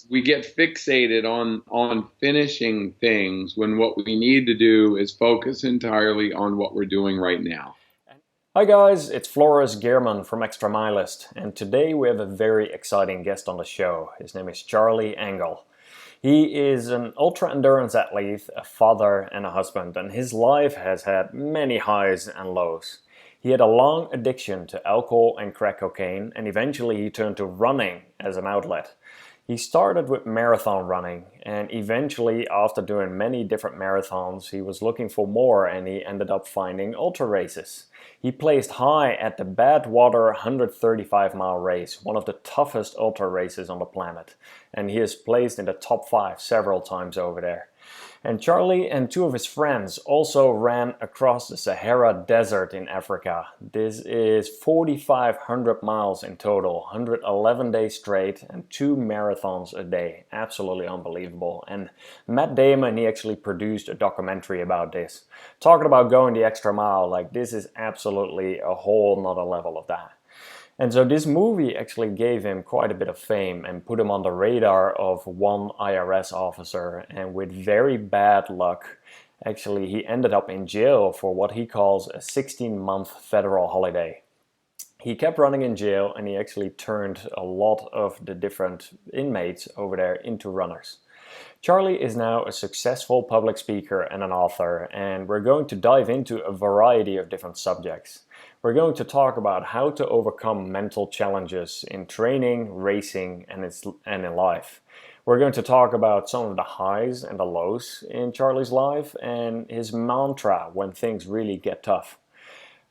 we get fixated on finishing things when what we need to do is focus entirely on what we're doing right now. Hi guys, it's Floris Gierman from Extramilest, and today we have a very exciting guest on the show. His name is Charlie Engle. He is an ultra-endurance athlete, a father and a husband, and his life has had many highs and lows. He had a long addiction to alcohol and crack cocaine, and eventually he turned to running as an outlet. He started with marathon running, and eventually, after doing many different marathons, he was looking for more and he ended up finding ultra races. He placed high at the Badwater 135-mile race, one of the toughest ultra races on the planet, and he has placed in the top 5 several times over there. And Charlie and 2 of his friends also ran across the Sahara Desert in Africa. This is 4,500 miles in total, 111 days straight, and 2 marathons a day. Absolutely unbelievable. And Matt Damon, he actually produced a documentary about this. Talking about going the extra mile, like this is absolutely a whole nother level of that. And so this movie actually gave him quite a bit of fame and put him on the radar of one IRS officer. And with very bad luck, actually he ended up in jail for what he calls a 16-month federal holiday. He kept running in jail and he actually turned a lot of the different inmates over there into runners. Charlie is now a successful public speaker and an author, and we're going to dive into a variety of different subjects. We're going to talk about how to overcome mental challenges in training, racing, and in life. We're going to talk about some of the highs and the lows in Charlie's life and his mantra when things really get tough.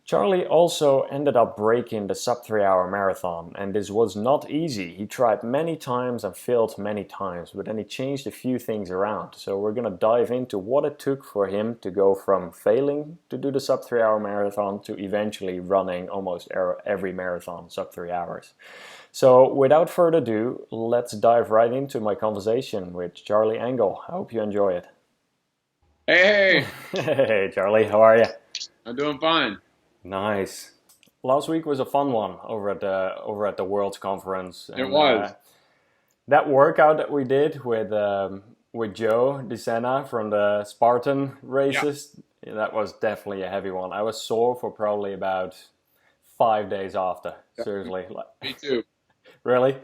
Charlie also ended up breaking the sub 3-hour marathon, and this was not easy. He tried many times and failed many times, but then he changed a few things around. So we're going to dive into what it took for him to go from failing to do the sub 3-hour marathon to eventually running almost every marathon sub 3 hours. So without further ado, let's dive right into my conversation with Charlie Engle. I hope you enjoy it. Hey, Hey Charlie, how are you? I'm doing fine. Nice. Last week was a fun one over at the World's Conference. It And was. that workout that we did with Joe DeSena from the Spartan Yeah, races, that was definitely a heavy one. I was sore for probably about 5 days after. yeah, Seriously, me too. really?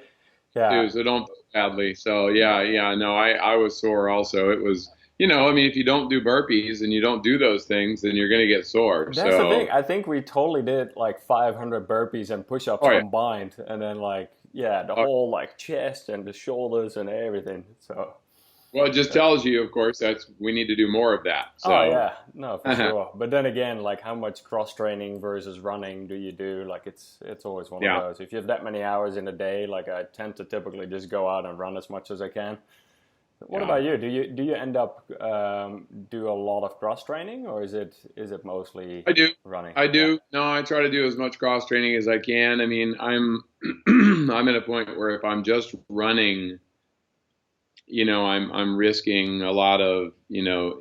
Yeah. Too. So don't feel badly. So yeah, no, I was sore also. It was, I mean, if you don't do burpees and you don't do those things, then you're gonna get sore. That's the thing. So, I think we totally did like 500 burpees and push-ups oh yeah. combined, and then like yeah, the Oh, whole like chest and the shoulders and everything. So. well, it just tells you, of course, that's we need to do more of that. Oh So, yeah, no, for sure. But then again, like how much cross training versus running do you do? Like it's always one of yeah, those. If you have that many hours in a day, like I tend to typically just go out and run as much as I can. What yeah. about you? Do you end up do a lot of cross training, or is it mostly I do. running? I Yeah. do. No, I try to do as much cross training as I can. I mean, I'm I'm at a point where if I'm just running, I'm risking a lot of,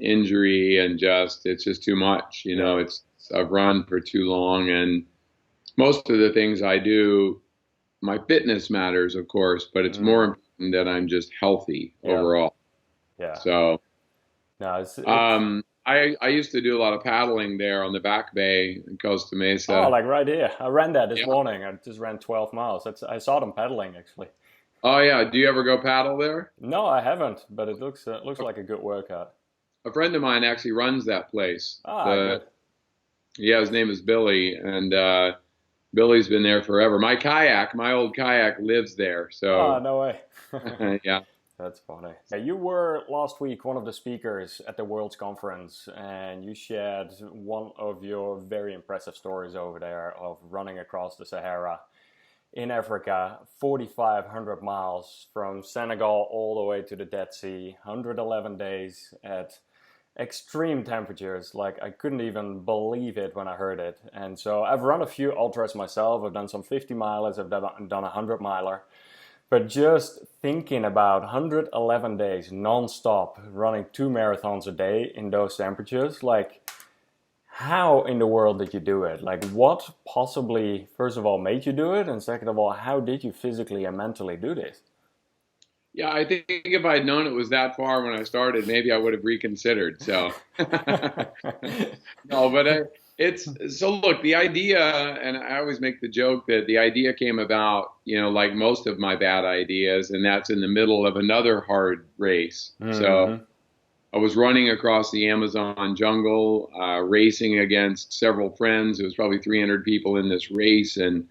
injury and just it's just too much. Yeah. It's I've run for too long and most of the things I do, my fitness matters, of course, but it's more Mm, important that I'm just healthy yeah. overall. Yeah. So, No, it's I used to do a lot of paddling there on the Back Bay in Costa oh Mesa. like right here. I ran that this Yeah. morning. I just ran 12 miles. I saw them pedaling actually. Oh yeah. Do you ever go paddle there? No, I haven't, but it looks like a good workout. A friend of mine actually runs that place. Ah, good. Yeah, his name is Billy, and Billy's been there forever. My old kayak lives there. Ah, So, no way. yeah, That's funny. Yeah, you were last week one of the speakers at the World's Conference, and you shared one of your very impressive stories over there of running across the Sahara in Africa, 4,500 miles from Senegal all the way to the Dead Sea, 111 days at extreme temperatures. Like I couldn't even believe it when I heard it. And so I've run a few ultras myself. I've done some 50 milers, I've done a 100 miler. But just thinking about 111 days non-stop running 2 marathons a day in those temperatures, like how in the world did you do it? Like what possibly, first of all, made you do it? And second of all, how did you physically and mentally do this? Yeah, I think if I'd known it was that far when I started, maybe I would have reconsidered. So, no, but it's so look, the idea, and I always make the joke that the idea came about, like most of my bad ideas, and that's in the middle of another hard race. So Hmm. I was running across the Amazon jungle, racing against several friends. It was probably 300 people in this race, and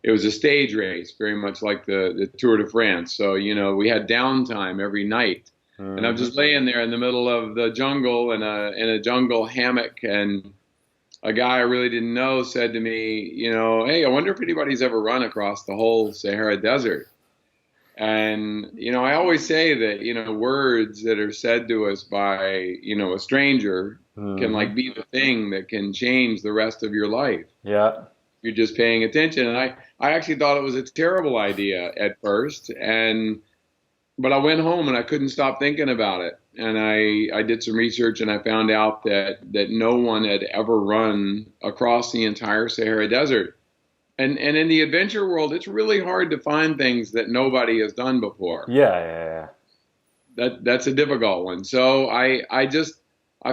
it was a stage race, very much like the Tour de France. So, we had downtime every night. And I'm Hmm. just laying there in the middle of the jungle in a jungle hammock. And a guy I really didn't know said to me, hey, I wonder if anybody's ever run across the whole Sahara Desert. And, I always say that, words that are said to us by, a stranger can Hmm. like be the thing that can change the rest of your life. Yeah. You're just paying attention. And I actually thought it was a terrible idea at first. But I went home and I couldn't stop thinking about it. And I did some research and I found out that no one had ever run across the entire Sahara Desert. And in the adventure world, it's really hard to find things that nobody has done before. Yeah, yeah, yeah. That's a difficult one. So I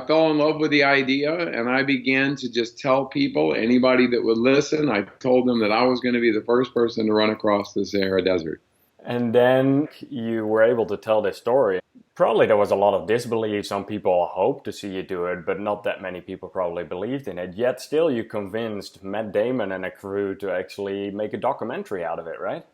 fell in love with the idea and I began to just tell people, anybody that would listen, I told them that I was going to be the first person to run across the Sahara Desert. And then you were able to tell this story. Probably there was a lot of disbelief. Some people hoped to see you do it, but not that many people probably believed in it. Yet still you convinced Matt Damon and a crew to actually make a documentary out of it, right?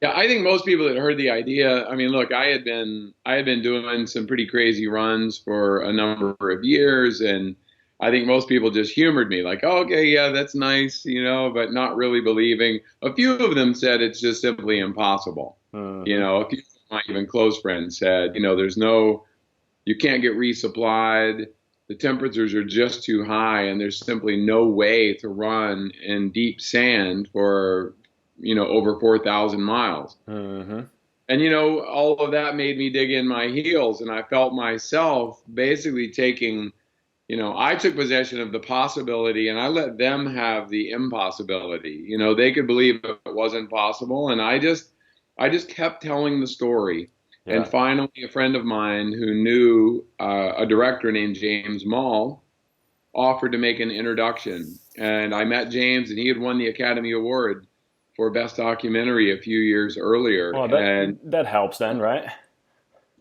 Yeah, I think most people that heard the idea, I mean, look, I had been doing some pretty crazy runs for a number of years, and I think most people just humored me, like, oh, okay, yeah, that's nice, but not really believing. A few of them said it's just simply impossible. Hmm. A few of my even close friends said, you can't get resupplied. The temperatures are just too high, and there's simply no way to run in deep sand for, over 4,000 miles. Hmm. And, all of that made me dig in my heels, and I felt myself basically I took possession of the possibility and I let them have the impossibility. They could believe it wasn't possible. And I just kept telling the story. And Yeah. finally, a friend of mine who knew a director named James Mall offered to make an introduction. And I met James, and he had won the Academy Award for Best Documentary a few years earlier. Well, And that helps then, right?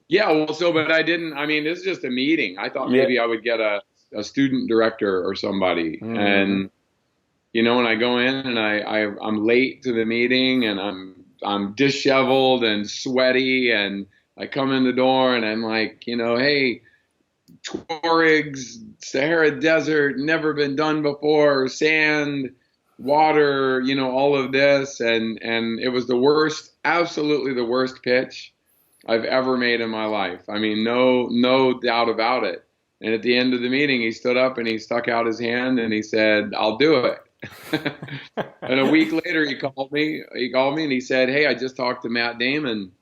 yeah, well, but I didn't. I mean, this is just a meeting. I thought Yeah. maybe I would get a student director or somebody. Hmm. And when I go in and I'm late to the meeting and I'm disheveled and sweaty and I come in the door and I'm like, hey, Tuaregs, Sahara Desert, never been done before, sand, water, all of this, and it was the worst, absolutely the worst pitch I've ever made in my life. I mean, no doubt about it. And at the end of the meeting, he stood up and he stuck out his hand and he said, "I'll do it." And a week later, he called me. He called me and he said, "Hey, I just talked to Matt Damon,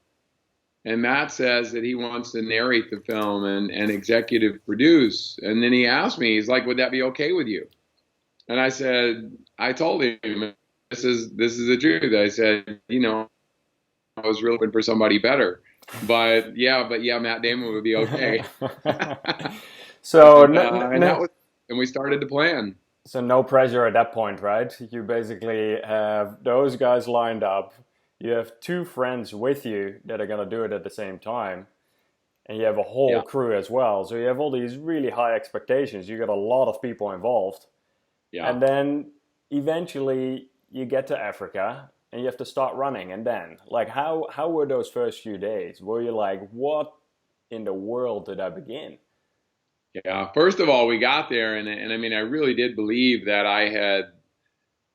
and Matt says that he wants to narrate the film and executive produce." And then he asked me, he's like, "Would that be okay with you?" And I said, I told him, this is the truth. I said, I was really looking for somebody better. But yeah, Matt Damon would be okay. So, And that was, and we started to plan. so no pressure at that point, right? You basically have those guys lined up. You have two friends with you that are gonna do it at the same time, and you have a whole Yeah, crew as well. So you have all these really high expectations. You got a lot of people involved, yeah. and then eventually you get to Africa and you have to start running. And then, like, how were those first few days? Were you like, what in the world did I begin? Yeah. First of all, we got there, and I mean, I really did believe that I had,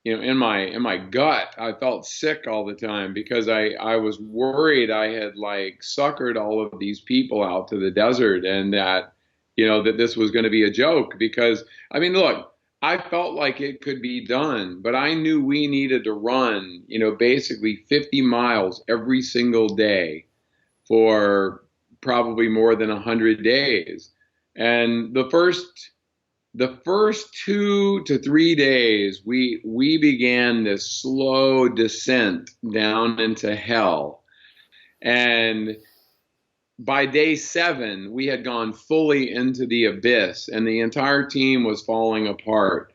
in my gut, I felt sick all the time because I was worried I had like suckered all of these people out to the desert, and that, that this was going to be a joke. Because I mean, look, I felt like it could be done, but I knew we needed to run, basically 50 miles every single day for probably more than 100 days. And the first 2 to 3 days, we began this slow descent down into hell. And by day 7, we had gone fully into the abyss, and the entire team was falling apart.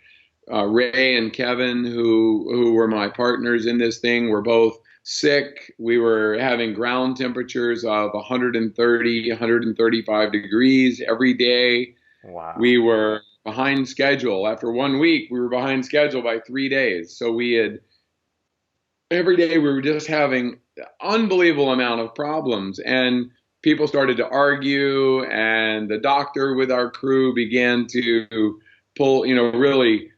Ray and Kevin, who were my partners in this thing, were both sick. We were having ground temperatures of 130, 135 degrees every day. Wow. We were behind schedule. After 1 week, we were behind schedule by 3 days. So every day we were just having unbelievable amount of problems, and people started to argue, and the doctor with our crew began to really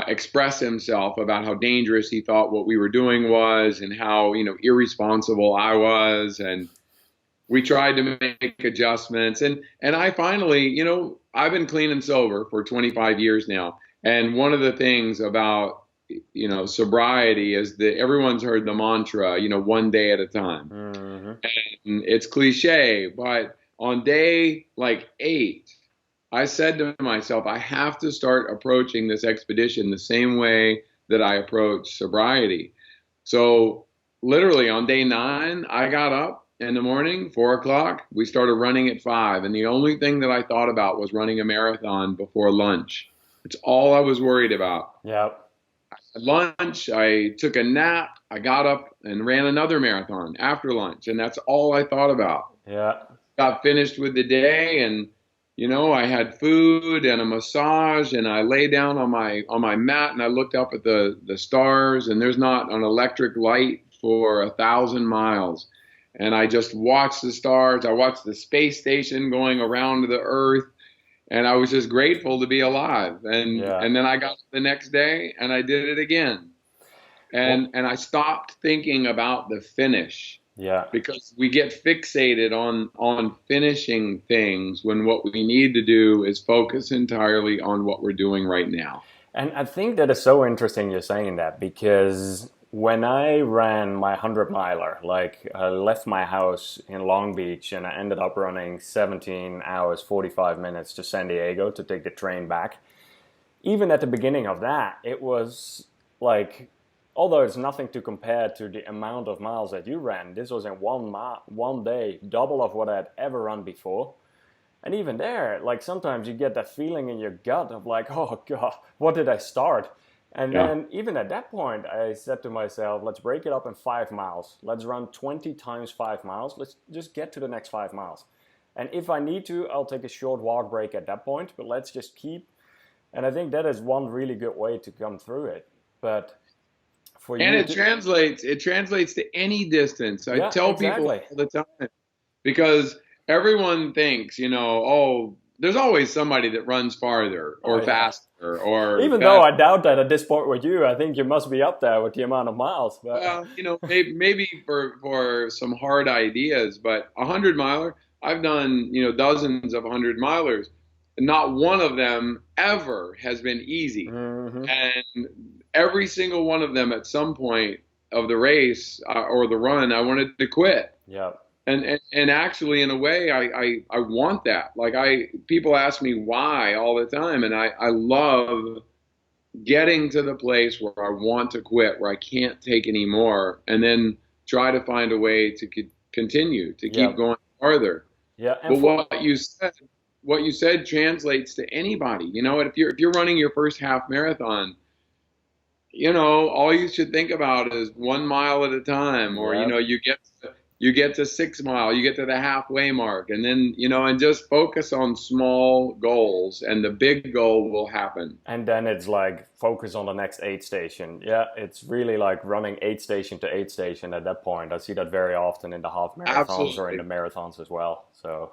express himself about how dangerous he thought what we were doing was, and how, irresponsible I was. And we tried to make adjustments. And I finally, I've been clean and sober for 25 years now. And one of the things about, sobriety is that everyone's heard the mantra, one day at a time. Mm-hmm. And it's cliche, but on day like 8, I said to myself, I have to start approaching this expedition the same way that I approach sobriety. So literally on day 9, I got up in the morning, 4 o'clock. We started running at 5. And the only thing that I thought about was running a marathon before lunch. It's all I was worried about. Yep. At lunch, I took a nap. I got up and ran another marathon after lunch. And that's all I thought about. Yeah. Got finished with the day, and I had food and a massage, and I lay down on my mat, and I looked up at the stars, and there's not an electric light for 1,000 miles. And I just watched the stars. I watched the space station going around the Earth, and I was just grateful to be alive. And then I got the next day, and I did it again. And I stopped thinking about the finish. Yeah. Because we get fixated on finishing things when what we need to do is focus entirely on what we're doing right now. And I think that is so interesting you're saying that, because when I ran my 100-miler, like I left my house in Long Beach and I ended up running 17 hours, 45 minutes to San Diego to take the train back. Even at the beginning of that, it was like, although it's nothing to compare to the amount of miles that you ran, this was in one day, double of what I'd ever run before. And even there, like sometimes you get that feeling in your gut of like, oh God, what did I start? And then even at that point, I said to myself, let's break it up in 5 miles. Let's run 20 times 5 miles. Let's just get to the next 5 miles. And if I need to, I'll take a short walk break at that point, but let's just keep. And I think that is one really good way to come through it. But and it translates to any distance. I tell people all the time, because everyone thinks, there's always somebody that runs farther or faster or even better. Though I doubt that at this point with you, I think you must be up there with the amount of miles. But. Well, maybe for some hard ideas, but 100-miler, I've done, dozens of 100-milers. Not one of them ever has been easy. Mm-hmm. And every single one of them at some point of the race or the run, I wanted to quit. Yeah. And actually, in a way, I want that. Like people ask me why all the time, and I love getting to the place where I want to quit, where I can't take any more, and then try to find a way to continue to keep going farther. Yeah. But what you said translates to anybody. If you're running your first half marathon, all you should think about is 1 mile at a time, or you get to 6 mile, you get to the halfway mark, and then and just focus on small goals, and the big goal will happen. And then it's like focus on the next aid station. Yeah, it's really like running aid station to aid station at that point. I see that very often in the half marathons or in the marathons as well. So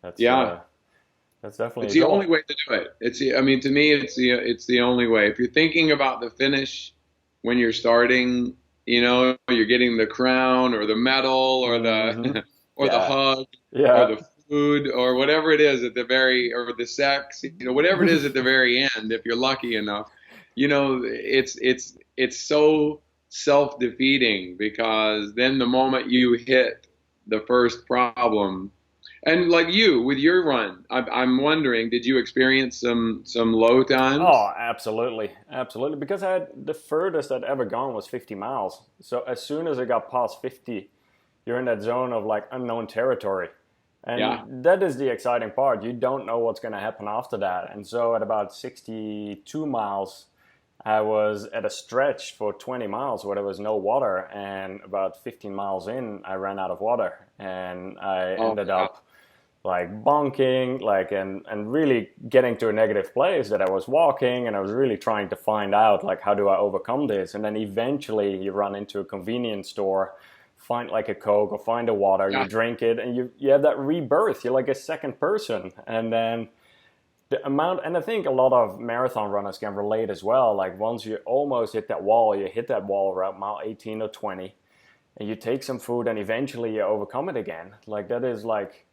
that's that's definitely it's the only way to do it. To me, it's the only way. If you're thinking about the finish when you're starting, you're getting the crown or the medal or the the hug or the food or whatever it is at the or the sex, whatever it is at the very end. If you're lucky enough, it's so self-defeating, because then the moment you hit the first problem. And like you, with your run, I'm wondering, did you experience some low times? Oh, absolutely. Absolutely. Because the furthest I'd ever gone was 50 miles. So as soon as I got past 50, you're in that zone of like unknown territory. Yeah. And that is the exciting part. You don't know what's going to happen after that. And so at about 62 miles, I was at a stretch for 20 miles where there was no water. And about 15 miles in, I ran out of water. And I ended up like bonking, like, and really getting to a negative place that I was walking. And I was really trying to find out, like, how do I overcome this? And then eventually you run into a convenience store, find like a Coke or find a water, you drink it, and you have that rebirth. You're like a second person. And then the amount, and I think a lot of marathon runners can relate as well. Like once you almost hit that wall, you hit that wall around mile 18 or 20, and you take some food and eventually you overcome it again. Like that is like,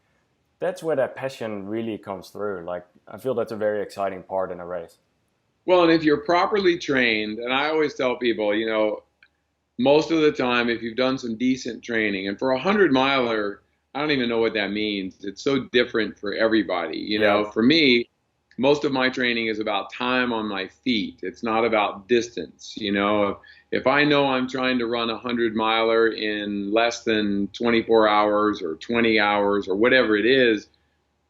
that's where that passion really comes through. Like I feel that's a very exciting part in a race. Well, and if you're properly trained, and I always tell people, most of the time, if you've done some decent training, and for a 100-miler, I don't even know what that means. It's so different for everybody. For me, most of my training is about time on my feet. It's not about distance. If I know I'm trying to run a 100-miler in less than 24 hours or 20 hours or whatever it is,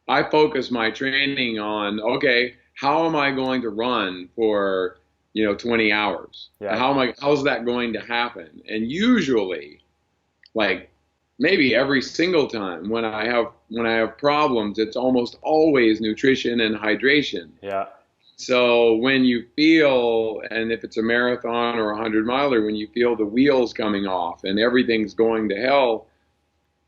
I focus my training on, okay, how am I going to run for 20 hours. Yeah. How's that going to happen? And usually, like maybe every single time when I have problems, it's almost always nutrition and hydration. Yeah. So when you feel, and if it's a marathon or a 100-miler, when you feel the wheels coming off and everything's going to hell,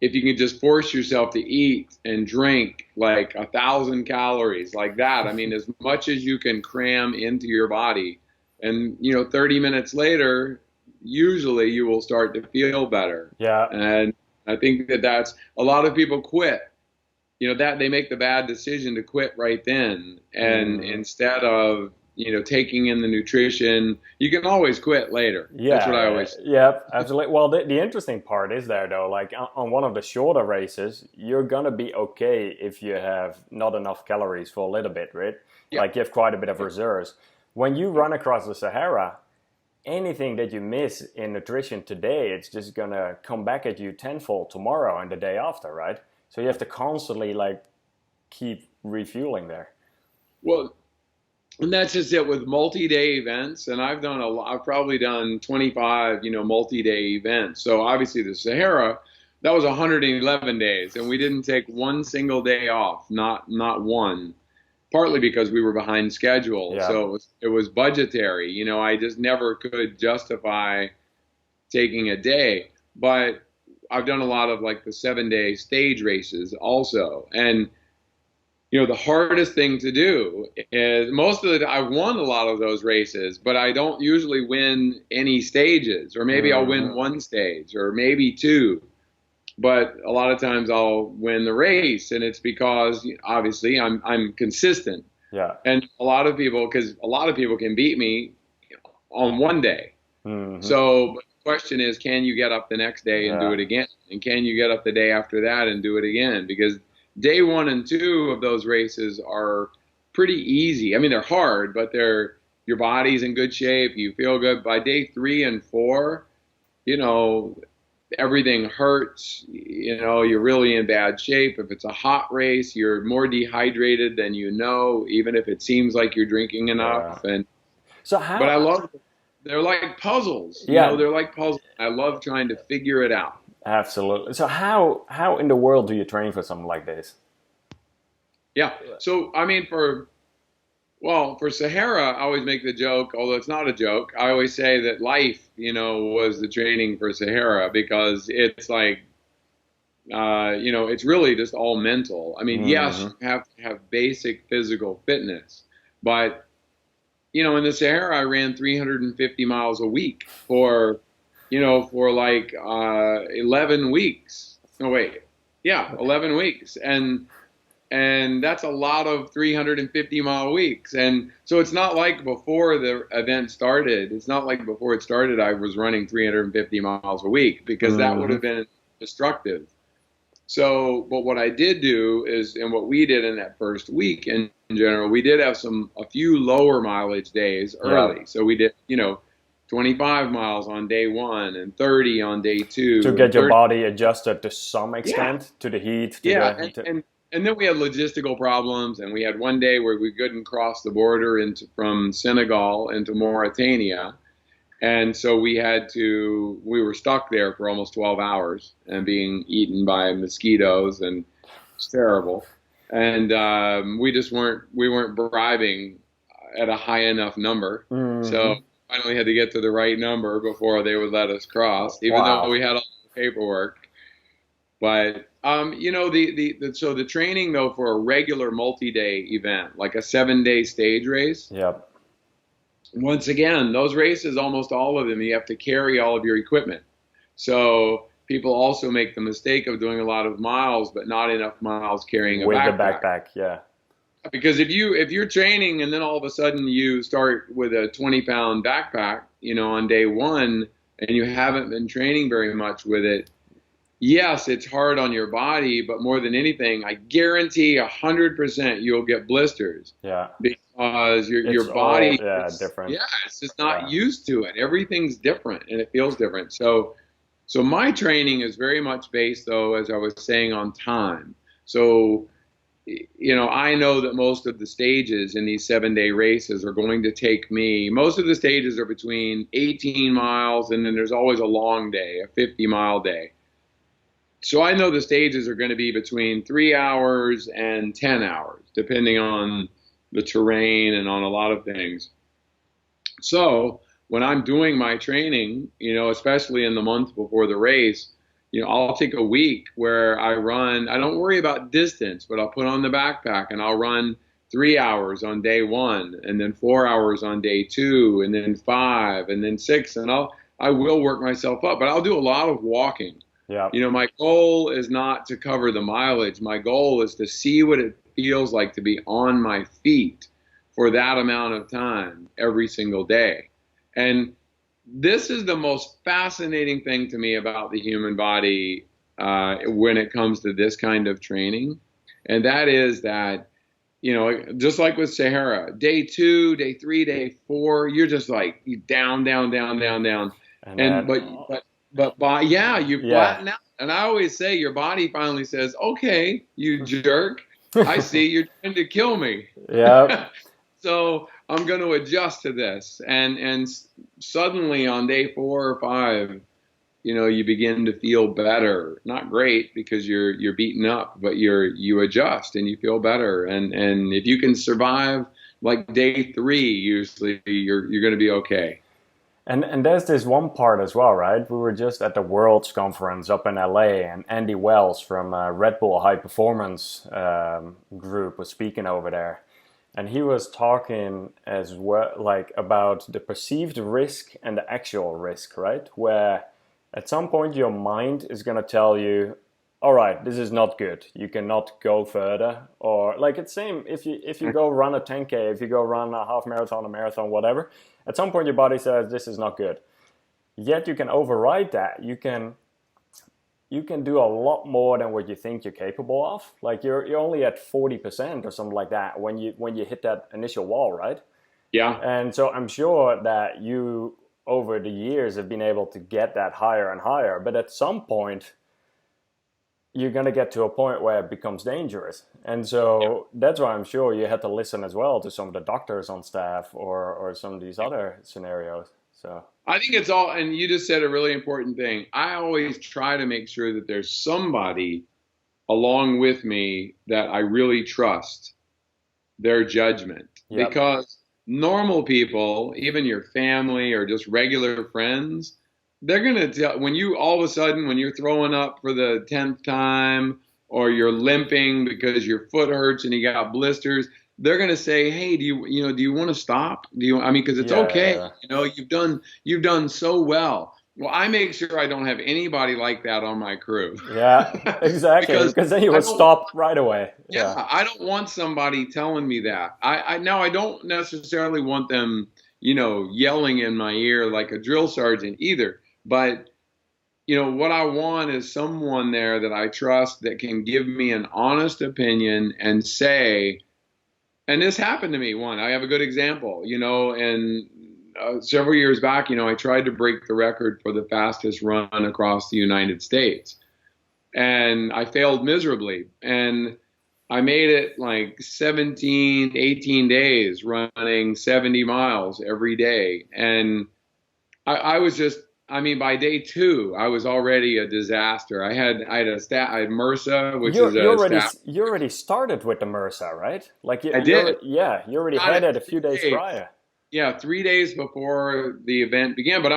if you can just force yourself to eat and drink like 1,000 calories like that, I mean, as much as you can cram into your body, and 30 minutes later, usually you will start to feel better. Yeah. And I think that's a lot of people quit. That they make the bad decision to quit right then, and instead of taking in the nutrition, you can always quit later. Yeah, that's what I always say. Yeah, absolutely. Well, the interesting part is there though, like on one of the shorter races, you're gonna be okay if you have not enough calories for a little bit, right? Yeah. Like you have quite a bit of reserves. When you run across the Sahara, anything that you miss in nutrition today, it's just gonna come back at you tenfold tomorrow and the day after, right? So you have to constantly like keep refueling there. Well, and that's just it with multi-day events. And I've probably done 25, multi-day events. So obviously the Sahara, that was 111 days, and we didn't take one single day off, not one. Partly because we were behind schedule, yeah. So it was budgetary. I just never could justify taking a day. But I've done a lot of like the 7-day stage races also, and the hardest thing to do is I've won a lot of those races, but I don't usually win any stages, or maybe I'll win one stage, or maybe two. But a lot of times I'll win the race, and it's because obviously I'm consistent. Yeah. And a lot of people can beat me on one day. Mm-hmm. So but the question is, can you get up the next day and do it again? And can you get up the day after that and do it again? Because day 1 and 2 of those races are pretty easy. I mean, they're hard, but your body's in good shape. You feel good. By day 3 and 4, everything hurts, you're really in bad shape. If it's a hot race, you're more dehydrated than even if it seems like you're drinking enough. Yeah. But I love, they're like puzzles. Yeah. They're like puzzles. I love trying to figure it out. Absolutely. So how in the world do you train for something like this? Yeah. So, I mean, for Sahara, I always make the joke, although it's not a joke. I always say that life, was the training for Sahara, because it's like, it's really just all mental. I mean, yes, you have to have basic physical fitness, but, in the Sahara, I ran 350 miles a week for like 11 weeks. No, wait. Yeah, 11 weeks. And that's a lot of 350-mile weeks. And so it's not like before the event started. It's not like before it started I was running 350 miles a week, because that would have been destructive. So, but what I did do is, and what we did in that first week in general, we did have a few lower mileage days early. Yeah. So we did, 25 miles on day one and 30 on day two. To get your body adjusted to some Yeah, extent to the heat. yeah, and then we had logistical problems, and we had one day where we couldn't cross the border from Senegal into Mauritania, and so we were stuck there for almost 12 hours and being eaten by mosquitoes, and it's terrible. And we weren't bribing at a high enough number. So Mhm. finally had to get to the right number before they would let us cross, even though Wow. we had all the paperwork. But so the training though for a regular multi-day event, like a 7-day stage race, Yep. once again, those races, almost all of them, you have to carry all of your equipment. So people also make the mistake of doing a lot of miles, but not enough miles carrying a With the backpack. backpack, yeah. Because if you're training and then all of a sudden you start with a 20-pound backpack, on day one, and you haven't been training very much with it, yes, it's hard on your body, but more than anything, I guarantee 100% you'll get blisters Yeah. because It's your all, body yeah, is, different. yeah, it's just not Yeah. used to it. Everything's different and it feels different. So my training is very much based, though, as I was saying, on time. So I know that most of the stages in these 7-day races are going to take me, most of the stages are between 18 miles, and then there's always a long day, a 50-mile day. So I know the stages are going to be between 3 hours and 10 hours, depending on the terrain and on a lot of things. So when I'm doing my training, especially in the month before the race, I'll take a week where I don't worry about distance, but I'll put on the backpack and I'll run 3 hours on day one, and then 4 hours on day two, and then five, and then six, and I will work myself up, but I'll do a lot of walking. Yeah. My goal is not to cover the mileage. My goal is to see what it feels like to be on my feet for that amount of time every single day. And this is the most fascinating thing to me about the human body when it comes to this kind of training. And that is that, just like with Sahara, day two, day three, day four, you're just like down, down, down, down, down. And And then, you yeah. flatten out. And I always say your body finally says, okay, you jerk, I see you're trying to kill me. Yeah. So I'm going to adjust to this. And suddenly on day 4 or 5, you begin to feel better. Not great because you're beaten up, but you adjust and you feel better. And if you can survive like day 3, usually you're going to be okay. And there's this one part as well, right? We were just at the Worlds Conference up in LA, and Andy Wells from Red Bull High Performance Group was speaking over there. And he was talking as well, like about the perceived risk and the actual risk, right? Where at some point your mind is going to tell you, all right, this is not good. You cannot go further. Or like it's same if you go run a 10K, if you go run a half marathon, a marathon, whatever. At some point your body says this is not good. Yet you can override that. You can do a lot more than what you think you're capable of. Like you're only at 40% or something like that when you hit that initial wall, right? Yeah. And so I'm sure that you over the years have been able to get that higher and higher, but at some point you're going to get to a point where it becomes dangerous. And so that's why I'm sure you had to listen as well to some of the doctors on staff or some of these other scenarios. So I think it's all, and you just said a really important thing. I always try to make sure that there's somebody along with me that I really trust their judgment. yep. Because normal people, even your family or just regular friends, they're going to tell when you all of a sudden, when you're throwing up for the 10th time or you're limping because your foot hurts and you got blisters, they're going to say, hey, do you want to stop? Because it's okay. Yeah. You've done so well. Well, I make sure I don't have anybody like that on my crew. Yeah, exactly. Because Because then you I would don't stop right away. yeah, Yeah. I don't want somebody telling me that. Now I don't necessarily want them, yelling in my ear like a drill sergeant either. But what I want is someone there that I trust that can give me an honest opinion and say, and this happened to me one. I have a good example, and several years back, I tried to break the record for the fastest run across the United States, and I failed miserably. And I made it like 17, 18 days running 70 miles every day. And I was just, I mean, by day two, I was already a disaster. I had MRSA, which is a staff. You already started with the MRSA, right? Like I did. you already Got had it it a few days 3 days. prior. Yeah, 3 days before the event began. But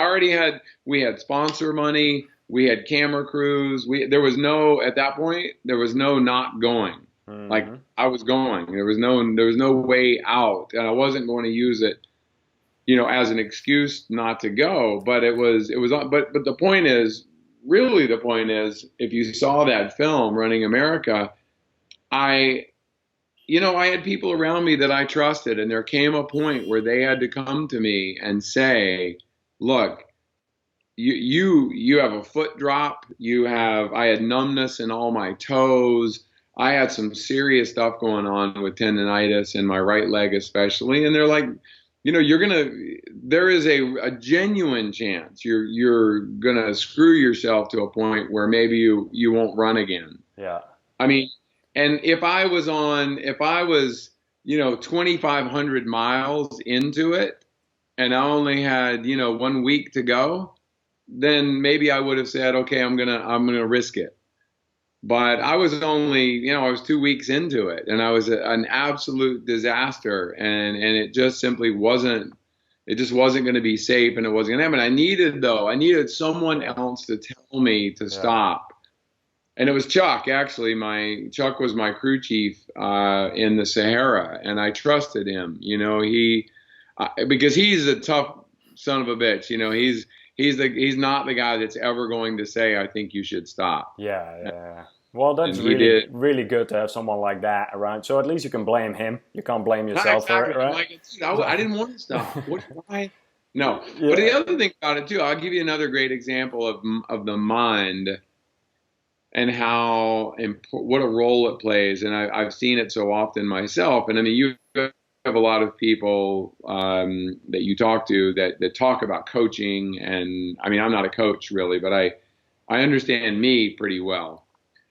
we had sponsor money, we had camera crews. There was no, at that point, there was no not going. Like Hmm. I was going. There was no way out, and I wasn't going to use it, as an excuse not to go. But but the point is, really the point is, if you saw that film, Running America, I, I had people around me that I trusted, and there came a point where they had to come to me and say, look, you have a foot drop. I had numbness in all my toes. I had some serious stuff going on with tendonitis in my right leg, especially. And they're like, there is a genuine chance you're gonna screw yourself to a point where maybe you won't run again. Yeah. I mean, and if I was, 2,500 miles into it, and I only had, 1 week to go, then maybe I would have said, okay, I'm gonna risk it. But I was only, I was 2 weeks into it, and I was an absolute disaster, and it just simply wasn't. It just wasn't going to be safe, and it wasn't going to happen. I needed someone else to tell me to stop, and it was Chuck. Actually, Chuck was my crew chief in the Sahara, and I trusted him. Because he's a tough son of a bitch. He's not the guy that's ever going to say, I think you should stop. Yeah. Well, that's And he did. really good to have someone like that around. So at least you can blame him. You can't blame Not yourself for exactly. it, I'm right? like, dude, I didn't want to stop. Why? No. But the Yeah. other thing about it too, I'll give you another great example of the mind and what a role it plays. And I've seen it so often myself. And I mean, you have a lot of people that you talk to that talk about coaching. And I mean, I'm not a coach really, but I understand me pretty well.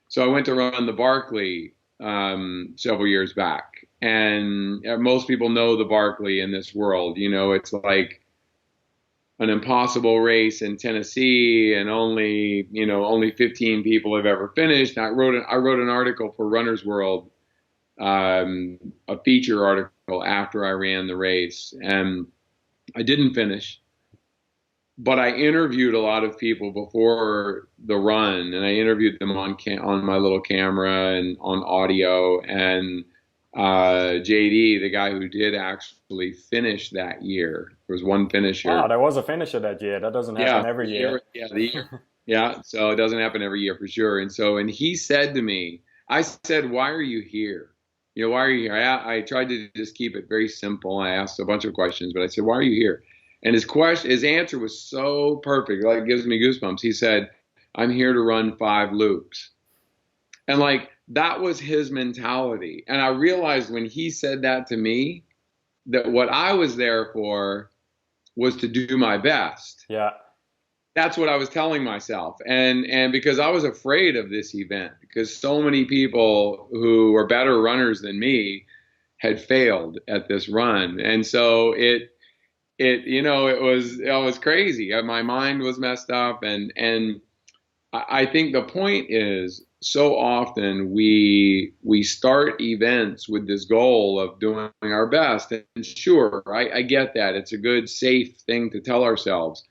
So I went to run the Barkley several years back, and most people know the Barkley in this world. It's like an impossible race in Tennessee, and only 15 people have ever finished. I wrote an article for Runner's World, a feature article after I ran the race, and I didn't finish. But I interviewed a lot of people before the run, and I interviewed them on my little camera and on audio. And JD, the guy who did actually finish that year, there was one finisher. Wow, there was a finisher that year. That doesn't happen every year. The year. Yeah, so it doesn't happen every year for sure. And he said to me, I said, "Why are you here? Why are you here?" I tried to just keep it very simple. I asked a bunch of questions, but I said, "Why are you here?" And his answer was so perfect, like it gives me goosebumps. He said, "I'm here to run 5 loops." And like that was his mentality. And I realized when he said that to me, that what I was there for was to do my best. Yeah. That's what I was telling myself. And because I was afraid of this event, because so many people who were better runners than me had failed at this run. And so it was crazy. My mind was messed up, and I think the point is, so often we start events with this goal of doing our best, and sure, I get that. It's a good, safe thing to tell ourselves.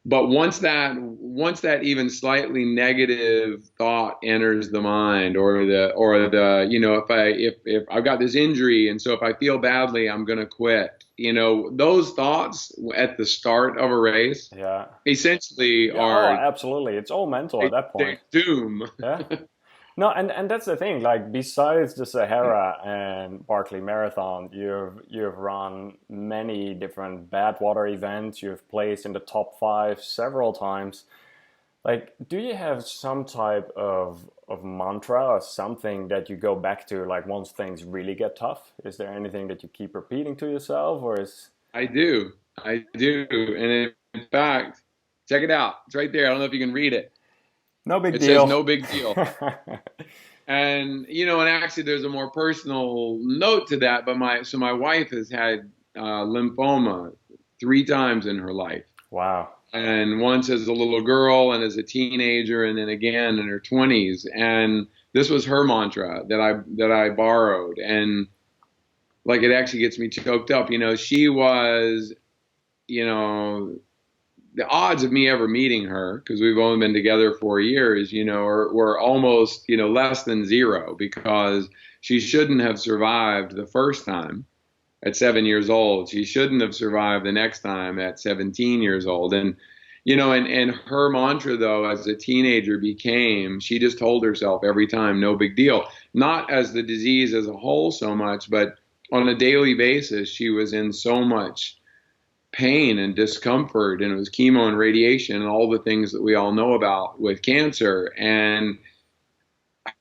But once that even slightly negative thought enters the mind, or if I've got this injury, and so if I feel badly, I'm going to quit. Those thoughts at the start of a race, essentially are absolutely. It's all mental at that point. Doom. Yeah. No, and that's the thing. Like, besides the Sahara and Barkley Marathon, you've run many different Badwater events. You've placed in the top 5 several times. Like, do you have some type of mantra or something that you go back to, like, once things really get tough? Is there anything that you keep repeating to yourself, or is? I do. I do. And in fact, check it out. It's right there. I don't know if you can read it. No big It says deal. no big deal. And and actually there's a more personal note to that, but my wife has had lymphoma 3 times in her life. Wow. And once as a little girl and as a teenager and then again in her 20s. And this was her mantra that I borrowed. And like it actually gets me choked up. She was, you know, the odds of me ever meeting her, because we've only been together 4 years, were almost, less than zero, because she shouldn't have survived the first time at 7 years old. She shouldn't have survived the next time at 17 years old. And her mantra, though, as a teenager became, she just told herself every time, no big deal. Not as the disease as a whole so much, but on a daily basis, she was in so much pain and discomfort, and it was chemo and radiation and all the things that we all know about with cancer. And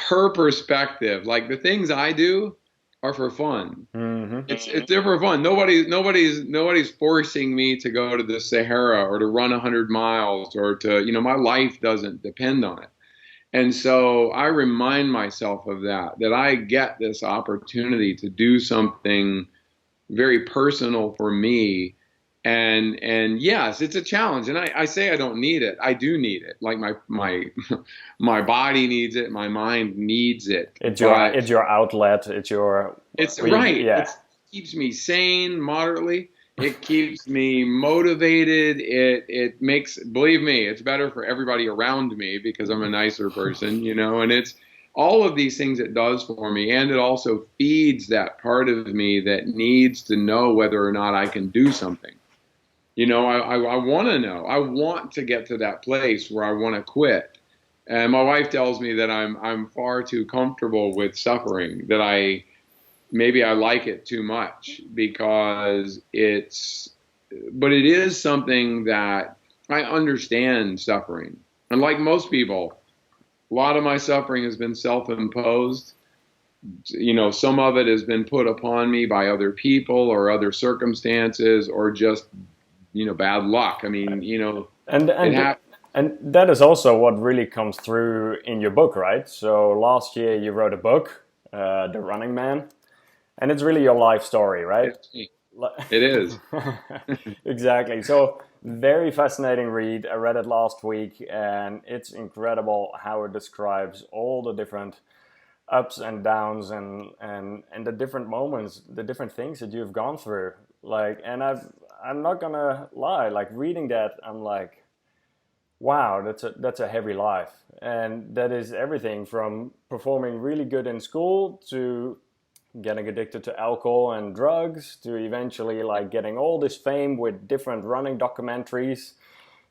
her perspective, like the things I do are for fun. Mm-hmm. It's they're for fun. Nobody's forcing me to go to the Sahara or to run 100 miles or to, my life doesn't depend on it. And so I remind myself of that I get this opportunity to do something very personal for me. And yes, it's a challenge. And I say I don't need it. I do need it. Like my body needs it. My mind needs it. It's your outlet. It's right. Yeah. It keeps me sane moderately. It keeps me motivated. It makes, believe me, it's better for everybody around me because I'm a nicer person, and it's all of these things it does for me. And it also feeds that part of me that needs to know whether or not I can do something. I want to know. I want to get to that place where I want to quit. And my wife tells me that I'm far too comfortable with suffering, that maybe I like it too much, because but it is something that I understand suffering. And like most people, a lot of my suffering has been self-imposed. Some of it has been put upon me by other people or other circumstances or just, bad luck. I mean, and that is also what really comes through in your book, right? So last year you wrote a book, The Running Man, and it's really your life story, right? It is. Exactly. So very fascinating read. I read it last week, and it's incredible how it describes all the different ups and downs and the different moments, the different things that you've gone through. I'm not gonna lie, like reading that, I'm like, wow, that's a heavy life. And that is everything from performing really good in school to getting addicted to alcohol and drugs to eventually like getting all this fame with different running documentaries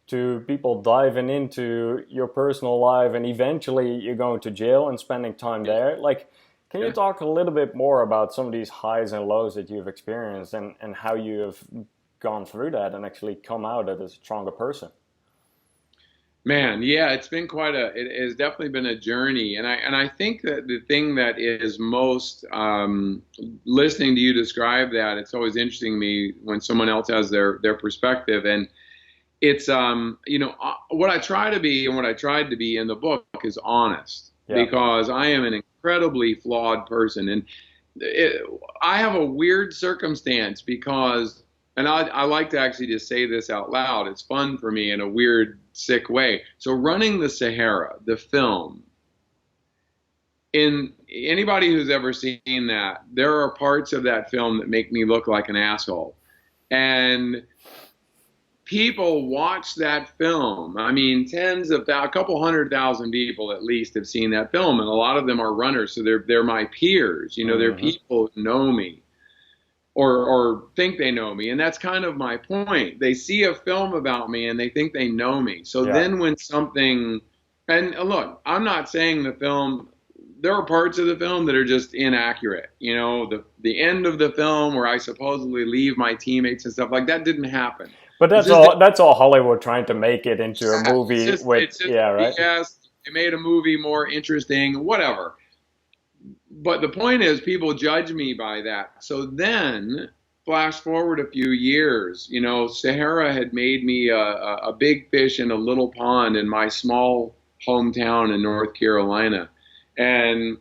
to people diving into your personal life, and eventually you're going to jail and spending time there. Like, can you talk a little bit more about some of these highs and lows that you've experienced and how you have gone through that and actually come out as a stronger person? Man, yeah, it has definitely been a journey. And I think that the thing that is most, listening to you describe that, it's always interesting to me when someone else has their perspective. And it's, what I try to be and what I tried to be in the book is honest, because I am an incredibly flawed person. And I have a weird circumstance because, and I like to actually just say this out loud. It's fun for me in a weird, sick way. So Running the Sahara, the film, in anybody who's ever seen that, there are parts of that film that make me look like an asshole. And people watch that film. I mean, a couple 100,000 people at least have seen that film, and a lot of them are runners, so they're my peers. They're people who know me or think they know me, and that's kind of my point. They see a film about me and they think they know me. So then when something, and look, I'm not saying there are parts of the film that are just inaccurate. The end of the film where I supposedly leave my teammates and stuff like that didn't happen. But that's all Hollywood trying to make it into a movie it's just right? BS. They made a movie more interesting, whatever. But the point is, people judge me by that. So then flash forward a few years, Sahara had made me a big fish in a little pond in my small hometown in North Carolina. And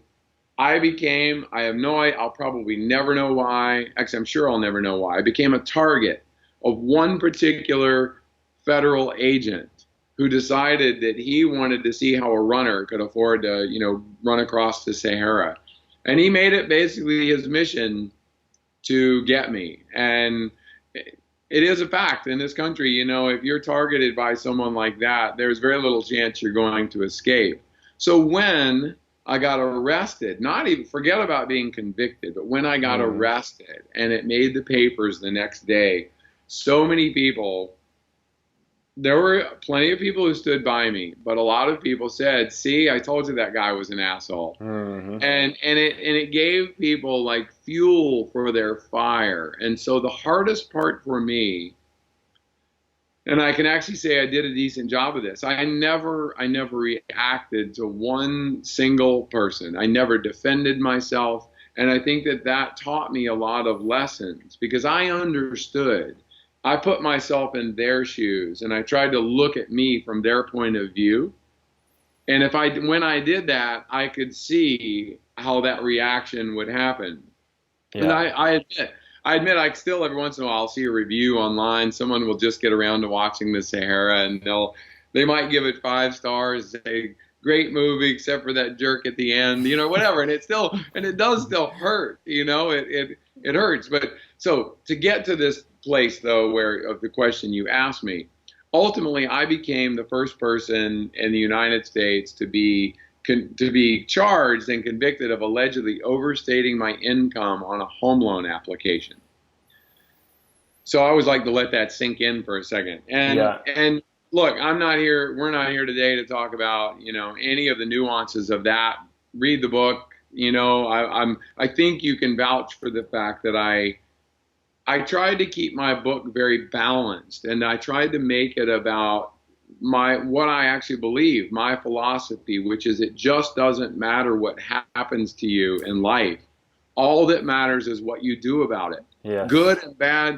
I have no idea, I'll probably never know why. Actually, I'm sure I'll never know why. I became a target of one particular federal agent who decided that he wanted to see how a runner could afford to, run across the Sahara. And he made it basically his mission to get me. And it is a fact in this country, if you're targeted by someone like that, there's very little chance you're going to escape. So when I got arrested, not even forget about being convicted, but when I got arrested and it made the papers the next day, so many people, there were plenty of people who stood by me, but a lot of people said, "See, I told you that guy was an asshole." And it gave people like fuel for their fire. And so the hardest part for me, and I can actually say I did a decent job of this, I never reacted to one single person. I never defended myself. And I think that taught me a lot of lessons because I understood. I put myself in their shoes and I tried to look at me from their point of view. And when I did that, I could see how that reaction would happen. Yeah. And I admit I still every once in a while I'll see a review online. Someone will just get around to watching the Sahara and they might give it 5 stars, say great movie except for that jerk at the end, whatever. And it does still hurt, it hurts. But so to get to this place though, of the question you asked me, ultimately I became the first person in the United States to be charged and convicted of allegedly overstating my income on a home loan application. So I always like to let that sink in for a second. And look, we're not here today to talk about, any of the nuances of that. Read the book. I think you can vouch for the fact that I tried to keep my book very balanced, and I tried to make it about what I actually believe, my philosophy, which is it just doesn't matter what happens to you in life. All that matters is what you do about it. Yes. Good and bad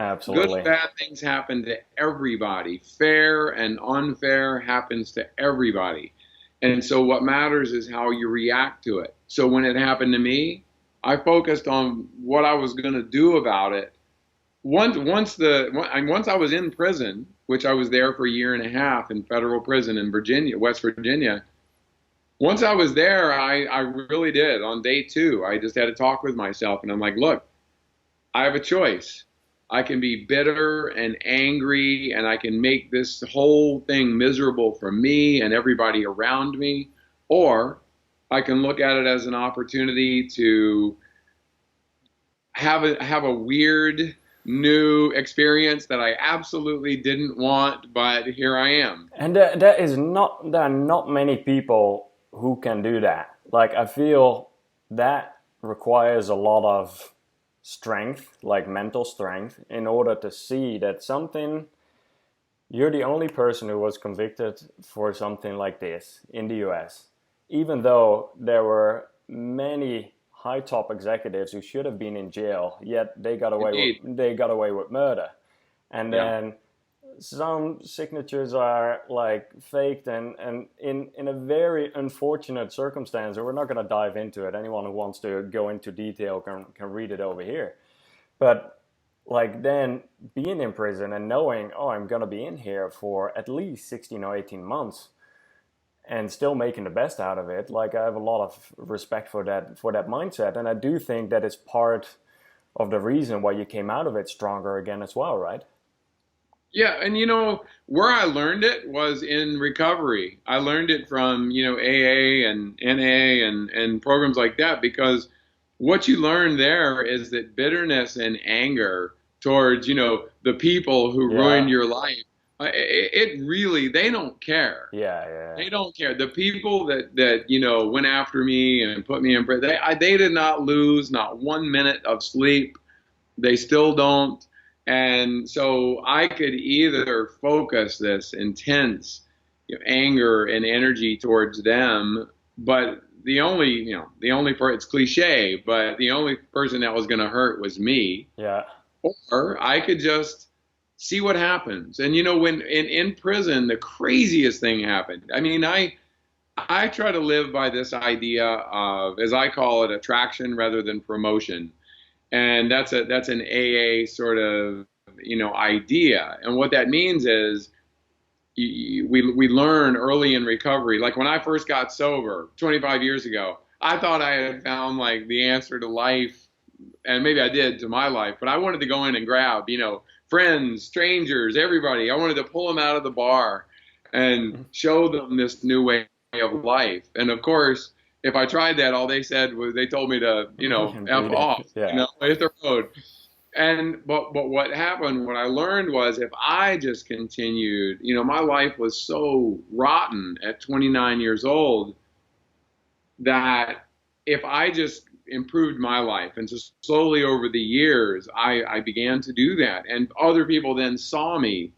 things happen to everybody. Fair and unfair happens to everybody. And so what matters is how you react to it. So when it happened to me, I focused on what I was going to do about it. Once I was in prison, which I was there for a year and a half in federal prison in Virginia, West Virginia. Once I was there, I really did. On day 2, I just had to talk with myself, and I'm like, look, I have a choice. I can be bitter and angry, and I can make this whole thing miserable for me and everybody around me, or I can look at it as an opportunity to have a weird new experience that I absolutely didn't want, but here I am. And there are not many people who can do that. Like, I feel that requires a lot of strength, like mental strength, in order to see that you're the only person who was convicted for something like this in the US, even though there were many high top executives who should have been in jail, yet they got away with murder. And then some signatures are like faked and in a very unfortunate circumstance, and we're not going to dive into it. Anyone who wants to go into detail can read it over here. But like then being in prison and knowing, I'm going to be in here for at least 16 or 18 months and still making the best out of it. Like, I have a lot of respect for that mindset. And I do think that it's part of the reason why you came out of it stronger again as well, right? Yeah, and where I learned it was in recovery. I learned it from, AA and NA and programs like that, because what you learn there is that bitterness and anger towards, the people who ruined your life, it really, they don't care. Yeah. They don't care. The people that went after me and put me in prison, they did not lose not 1 minute of sleep. They still don't. And so I could either focus this intense anger and energy towards them, but it's cliche, but the only person that was going to hurt was me. Yeah. or I could just see what happens. And when in prison, the craziest thing happened. I mean, I try to live by this idea of, as I call it, attraction rather than promotion. And that's an AA sort of idea. And what that means is we learn early in recovery. Like when I first got sober 25 years ago, I thought I had found like the answer to life, and maybe I did to my life, but I wanted to go in and grab, friends, strangers, everybody. I wanted to pull them out of the bar and show them this new way of life. And of course, if I tried that, all they said was they told me to, F off, Yeah. hit the road. But what happened, what I learned was if I just continued, my life was so rotten at 29 years old that if I just improved my life, and so slowly over the years, I began to do that. And other people then saw me.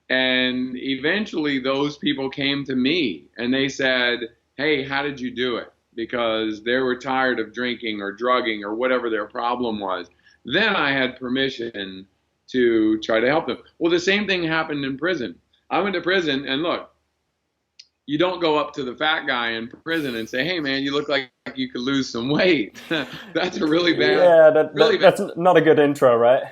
And eventually those people came to me and they said, "Hey, how did you do it?" Because they were tired of drinking or drugging or whatever their problem was. Then I had permission to try to help them. Well, the same thing happened in prison. I went to prison, and look, you don't go up to the fat guy in prison and say, "Hey, man, you look like you could lose some weight." That's a really bad, Yeah, really bad. that's not a good intro, right?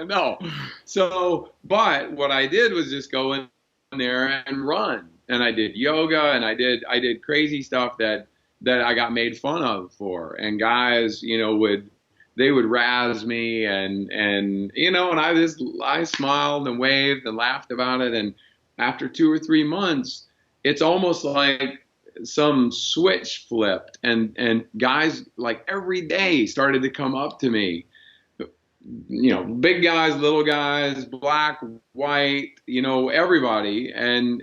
No. So, but what I did was just go in there and run, and I did yoga, and I did crazy stuff that I got made fun of for, and guys, they would razz me, and I smiled and waved and laughed about it, and after 2 or 3 months, it's almost like some switch flipped, and guys like every day started to come up to me, big guys, little guys, black, white, everybody, and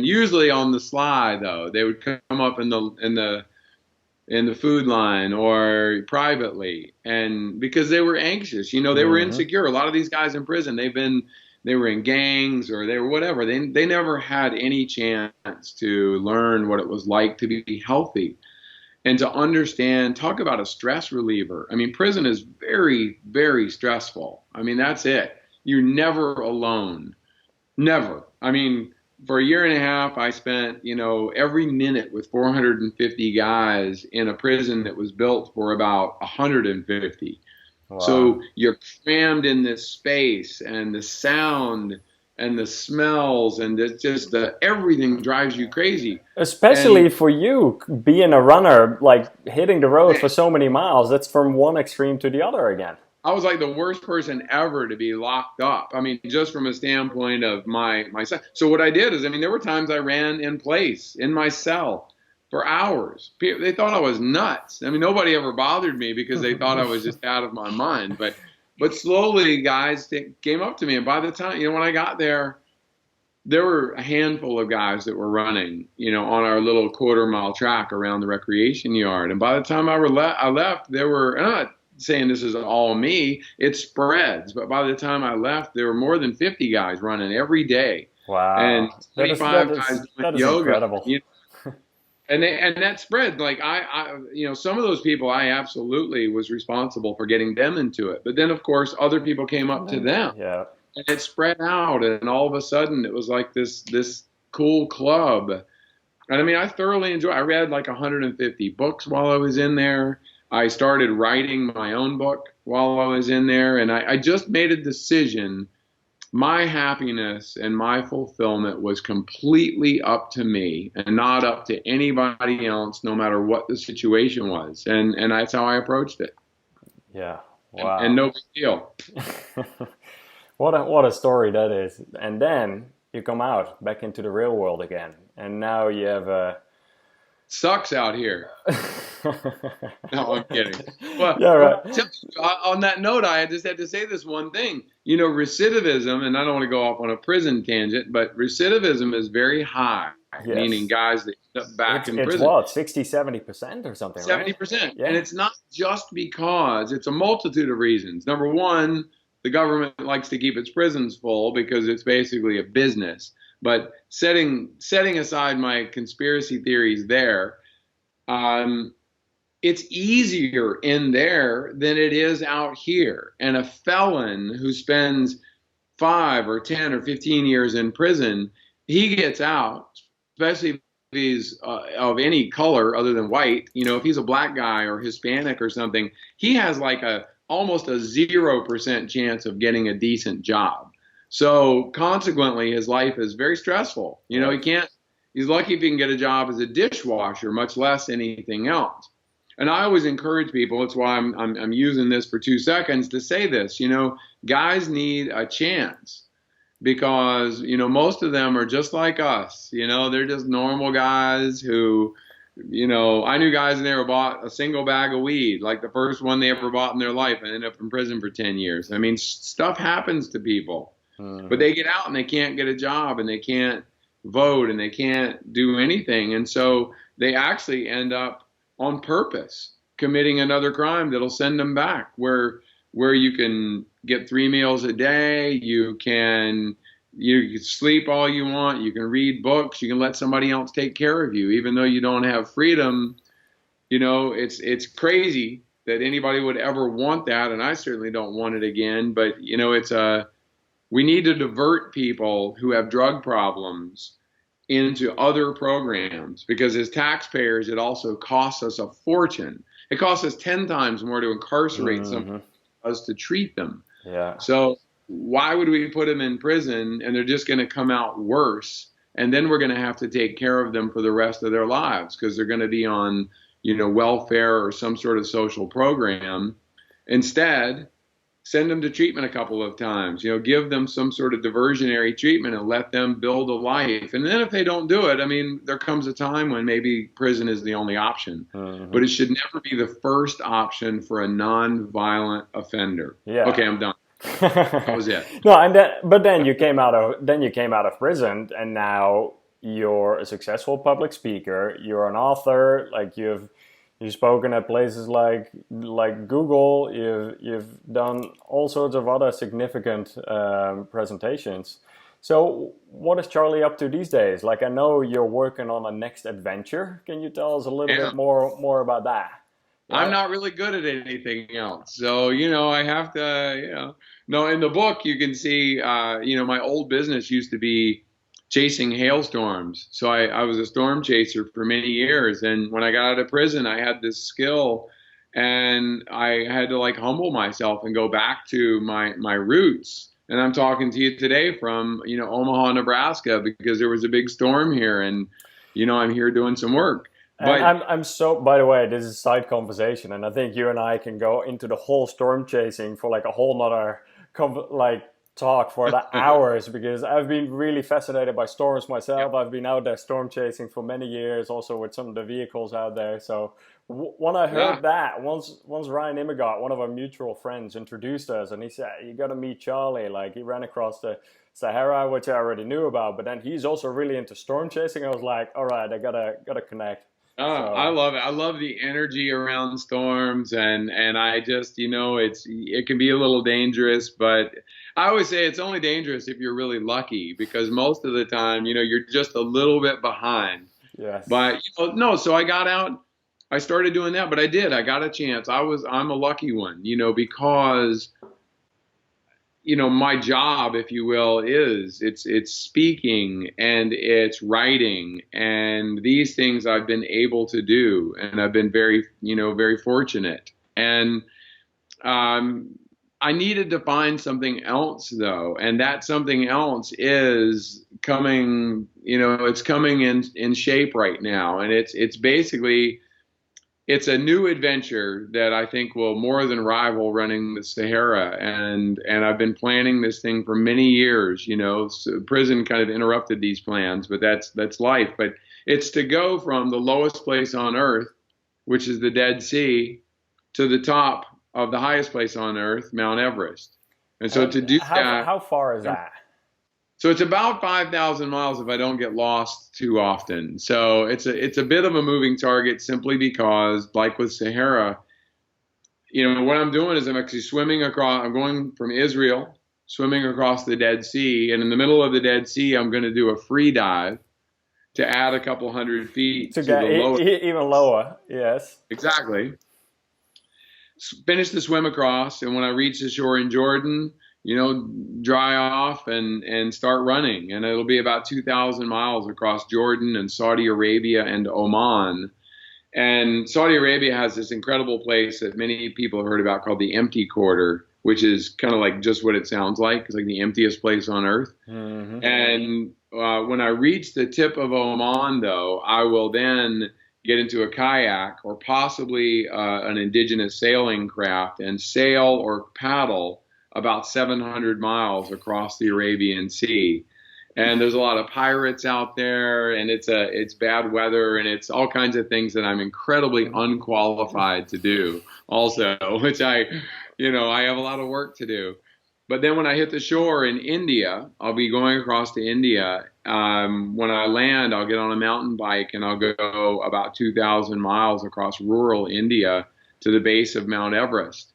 usually on the sly though, they would come up in the food line or privately, and because they were anxious, they were Hmm. insecure. A lot of these guys in prison, they were in gangs or they were whatever. They never had any chance to learn what it was like to be healthy and to understand, talk about a stress reliever. I mean, prison is very, very stressful. I mean, that's it. You're never alone. Never. I mean, for a year and a half, I spent, every minute with 450 guys in a prison that was built for about 150. Wow. So you're crammed in this space, and the sound and the smells and just the everything drives you crazy. Especially And for you, being a runner, like hitting the road man, for so many miles, that's from one extreme to the other again. I was like the worst person ever to be locked up. I mean, just from a standpoint of my cell. So what I did is, I mean, there were times I ran in place in my cell for hours. They thought I was nuts. I mean, nobody ever bothered me because they thought I was just out of my mind. But slowly, guys came up to me, and by the time, when I got there were a handful of guys that were running, on our little quarter-mile track around the recreation yard. And by the time I left, there were, and I'm not saying this is all me, it spreads. But by the time I left, there were more than 50 guys running every day, and Wow, that is that 25 guys is doing that is yoga. incredible. And that spread. Like some of those people, I absolutely was responsible for getting them into it. But then, of course, other people came up And to then, them, yeah, and it spread out, and all of a sudden it was like this cool club. And I mean, I thoroughly enjoyed. I read like 150 books while I was in there. I started writing my own book while I was in there, and I just made a decision. My happiness and my fulfillment was completely up to me and not up to anybody else, no matter what the situation was. And that's how I approached it. yeah, And wow. no big deal. What a story that is. And then you come out back into the real world again, and now you have a. Sucks out here. No, I'm kidding. Well, Yeah, well, right. on that note, I just had to say this one thing. Recidivism, and I don't want to go off on a prison tangent, but recidivism is very high, meaning Yes. guys that end up back in It's prison. what, 60-70% or something, right? 70%. And Yeah. it's not just because, it's a multitude of reasons. Number one, the government likes to keep its prisons full because it's basically a business. But setting aside my conspiracy theories there, um, it's easier in there than it is out here. And a felon who spends 5 or 10 or 15 years in prison, he gets out, especially if he's of any color other than white. You know, if he's a black guy or Hispanic or something, he has like almost a 0% chance of getting a decent job. So consequently, his life is very stressful. You know, he's lucky if he can get a job as a dishwasher, much less anything else. And I always encourage people, that's why I'm using this for 2 seconds to say this, you know, guys need a chance because, you know, most of them are just like us, you know, they're just normal guys who, you know, I knew guys that never bought a single bag of weed, like the first one they ever bought in their life, and ended up in prison for 10 years. I mean, stuff happens to people, but they get out and they can't get a job and they can't vote and they can't do anything. And so they actually end up on purpose committing another crime that'll send them back, where you can get 3 meals a day, you can sleep all you want, you can read books, you can let somebody else take care of you, even though you don't have freedom. You know, it's crazy that anybody would ever want that, and I certainly don't want it again. But you know, we need to divert people who have drug problems into other programs, because as taxpayers, it also costs us a fortune. It costs us 10 times more to incarcerate someone as to treat them. Yeah. So why would we put them in prison and they're just going to come out worse? And then we're going to have to take care of them for the rest of their lives because they're going to be on, you know, welfare or some sort of social program. Instead, send them to treatment a couple of times, you know, give them some sort of diversionary treatment and let them build a life. And then if they don't do it, I mean, there comes a time when maybe prison is the only option, but it should never be the first option for a non-violent offender. Yeah. Okay, I'm done. That was it. No, but then you came out of prison, and now you're a successful public speaker. You're an author. Like you've spoken at places like Google. You've done all sorts of other significant presentations. So what is Charlie up to these days? Like, I know you're working on a next adventure. Can you tell us a little bit more about that? Yeah. I'm not really good at anything else. So, you know, I have to, you know. No, in the book, you can see, you know, my old business used to be chasing hailstorms. So I was a storm chaser for many years. And when I got out of prison, I had this skill and I had to like humble myself and go back to my roots. And I'm talking to you today from, you know, Omaha, Nebraska, because there was a big storm here and, you know, I'm here doing some work. But I'm so, by the way, this is a side conversation, and I think you and I can go into the whole storm chasing for like a whole nother talk for the hours, because I've been really fascinated by storms myself. I've been out there storm chasing for many years, also with some of the vehicles out there. So when I heard that, once Ryan Immigot, one of our mutual friends, introduced us, and he said, you got to meet Charlie. Like, he ran across the Sahara, which I already knew about, but then he's also really into storm chasing. I was like, all right, I gotta connect. So. I love it. I love the energy around storms, and I just, you know, it can be a little dangerous, but I always say it's only dangerous if you're really lucky, because most of the time, you know, you're just a little bit behind. Yes. But you know, no, so I got out, I started doing that, but I got a chance. I'm a lucky one, you know, because, you know, my job, if you will, is it's speaking and it's writing, and these things I've been able to do, and I've been very, you know, very fortunate. And I needed to find something else though, and that something else is coming, you know, it's coming in shape right now, and it's basically, it's a new adventure that I think will more than rival Running the Sahara. And I've been planning this thing for many years, you know. So prison kind of interrupted these plans, but that's life. But it's to go from the lowest place on earth, which is the Dead Sea, to the top of the highest place on earth, Mt Everest. And so to do that. How far is that? So it's about 5,000 miles if I don't get lost too often. So it's a bit of a moving target, simply because, like with Sahara, you know, what I'm doing is I'm actually I'm going from Israel, swimming across the Dead Sea, and in the middle of the Dead Sea, I'm going to do a free dive. to add a couple hundred feet To to get the lower. even lower, yes. Exactly. Finish the swim across, and when I reach the shore in Jordan, dry off and start running. And it'll be about 2,000 miles across Jordan and Saudi Arabia and Oman. And Saudi Arabia has this incredible place that many people have heard about called the Empty Quarter, which is kind of like just what it sounds like. It's like the emptiest place on earth. Mm-hmm. And when I reach the tip of Oman, though, I will then get into a kayak or possibly an indigenous sailing craft and sail or paddle about 700 miles across the Arabian Sea. And there's a lot of pirates out there, and it's bad weather, and it's all kinds of things that I'm incredibly unqualified to do also, which I have a lot of work to do. But then when I hit the shore in India, I'll be going across to India. When I land, I'll get on a mountain bike and I'll go about 2,000 miles across rural India to the base of Mt Everest.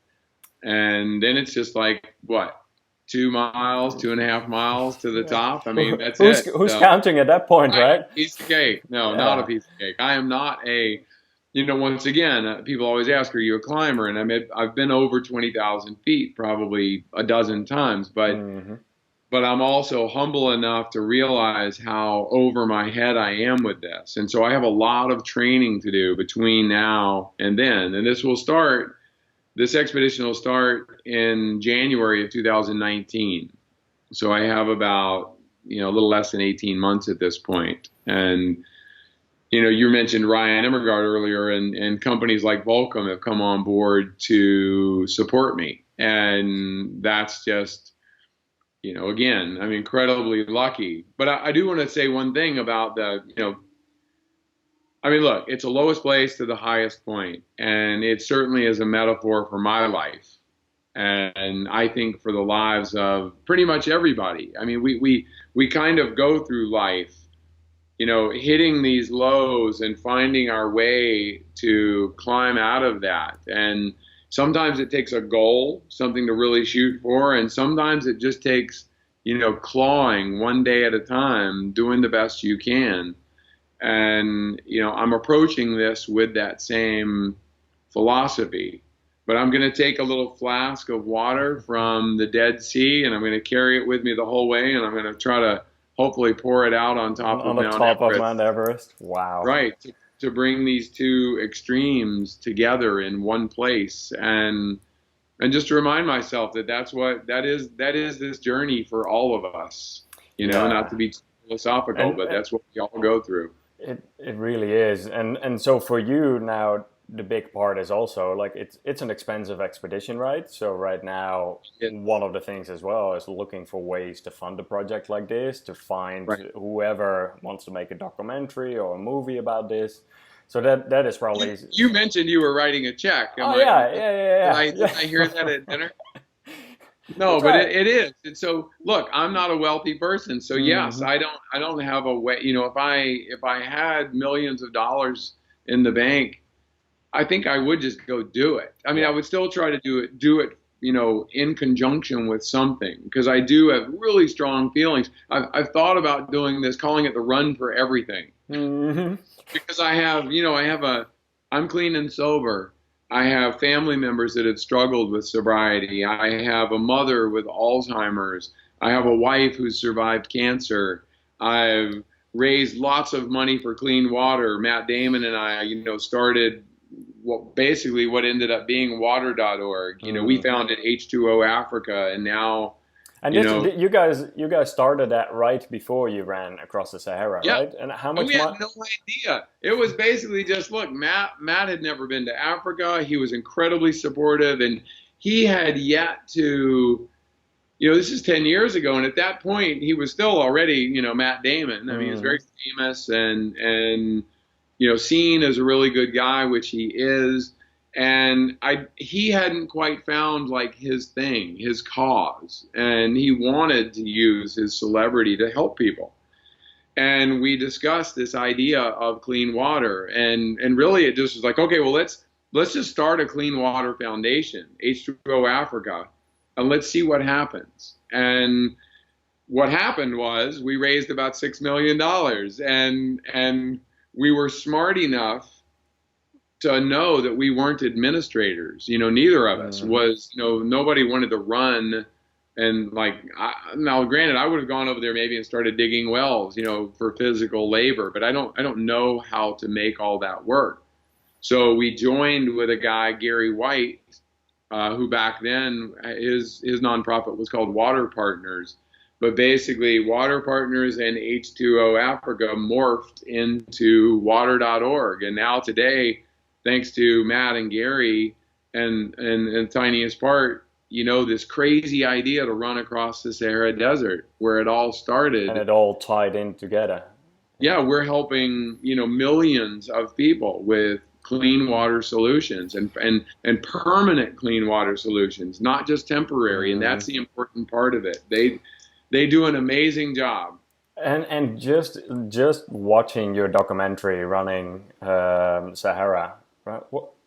And then it's just like, what, 2 miles, 2.5 miles to the top? I mean, that's who's, it. Who's counting at that point, right? Piece of cake. No, not a piece of cake. I am not a... once again, people always ask, are you a climber? And I've been over 20,000 feet probably a dozen times, but I'm also humble enough to realize how over my head I am with this. And so I have a lot of training to do between now and then. And this expedition will start in January of 2019. So I have about, a little less than 18 months at this point. And you mentioned Ryan Emmergard earlier, and companies like Volcom have come on board to support me. And that's just, again, I'm incredibly lucky. But I do want to say one thing about look, it's the lowest place to the highest point, and it certainly is a metaphor for my life. And I think for the lives of pretty much everybody. I mean, we kind of go through life hitting these lows and finding our way to climb out of that. And sometimes it takes a goal, something to really shoot for. And sometimes it just takes, clawing one day at a time, doing the best you can. And, I'm approaching this with that same philosophy. But I'm going to take a little flask of water from the Dead Sea, and I'm going to carry it with me the whole way. And I'm going to try to hopefully pour it out on top of Mount Everest. Wow. Right. To bring these two extremes together in one place, and just to remind myself that is this journey for all of us, not to be too philosophical, but that's what we all go through. It really is. And so for you now, the big part is also like it's an expensive expedition, right? So right now, one of the things as well is looking for ways to fund a project like this, to find whoever wants to make a documentary or a movie about this. So that is probably... You mentioned you were writing a check. Yeah. Did I hear that at dinner? No, but it is. And so, look, I'm not a wealthy person. So yes, I don't have a way, if I had millions of dollars in the bank, I think I would just go do it. I mean, I would still try to do it, in conjunction with something, because I do have really strong feelings. I've thought about doing this, calling it the Run for Everything, because I'm clean and sober. I have family members that have struggled with sobriety. I have a mother with Alzheimer's. I have a wife who's survived cancer. I've raised lots of money for clean water. Matt Damon and I, started what ended up being water.org. We founded H2O Africa, and now... And you guys started that right before you ran across the Sahara, right? And how much? We had no idea. It was basically just, look, Matt had never been to Africa. He was incredibly supportive, and he had yet to, this is 10 years ago, and at that point he was still already, Matt Damon. I mean, he was very famous and seen as a really good guy, which he is. And he hadn't quite found like his thing, his cause, and he wanted to use his celebrity to help people. And we discussed this idea of clean water, and really it just was like, okay, well let's just start a clean water foundation, H2O Africa, and let's see what happens. And what happened was we raised about $6 million, and we were smart enough to know that we weren't administrators. Neither of us was. Nobody wanted to run. And now, granted, I would have gone over there maybe and started digging wells, for physical labor, but I don't know how to make all that work. So we joined with a guy, Gary White, who back then his nonprofit was called Water Partners. But basically, Water Partners and H2O Africa morphed into water.org. And now today, thanks to Matt and Gary and tiniest part, this crazy idea to run across the Sahara Desert, where it all started. And it all tied in together. Yeah, we're helping, millions of people with clean water solutions and permanent clean water solutions, not just temporary. And that's the important part of it. They do an amazing job. And just watching your documentary, Running Sahara, right?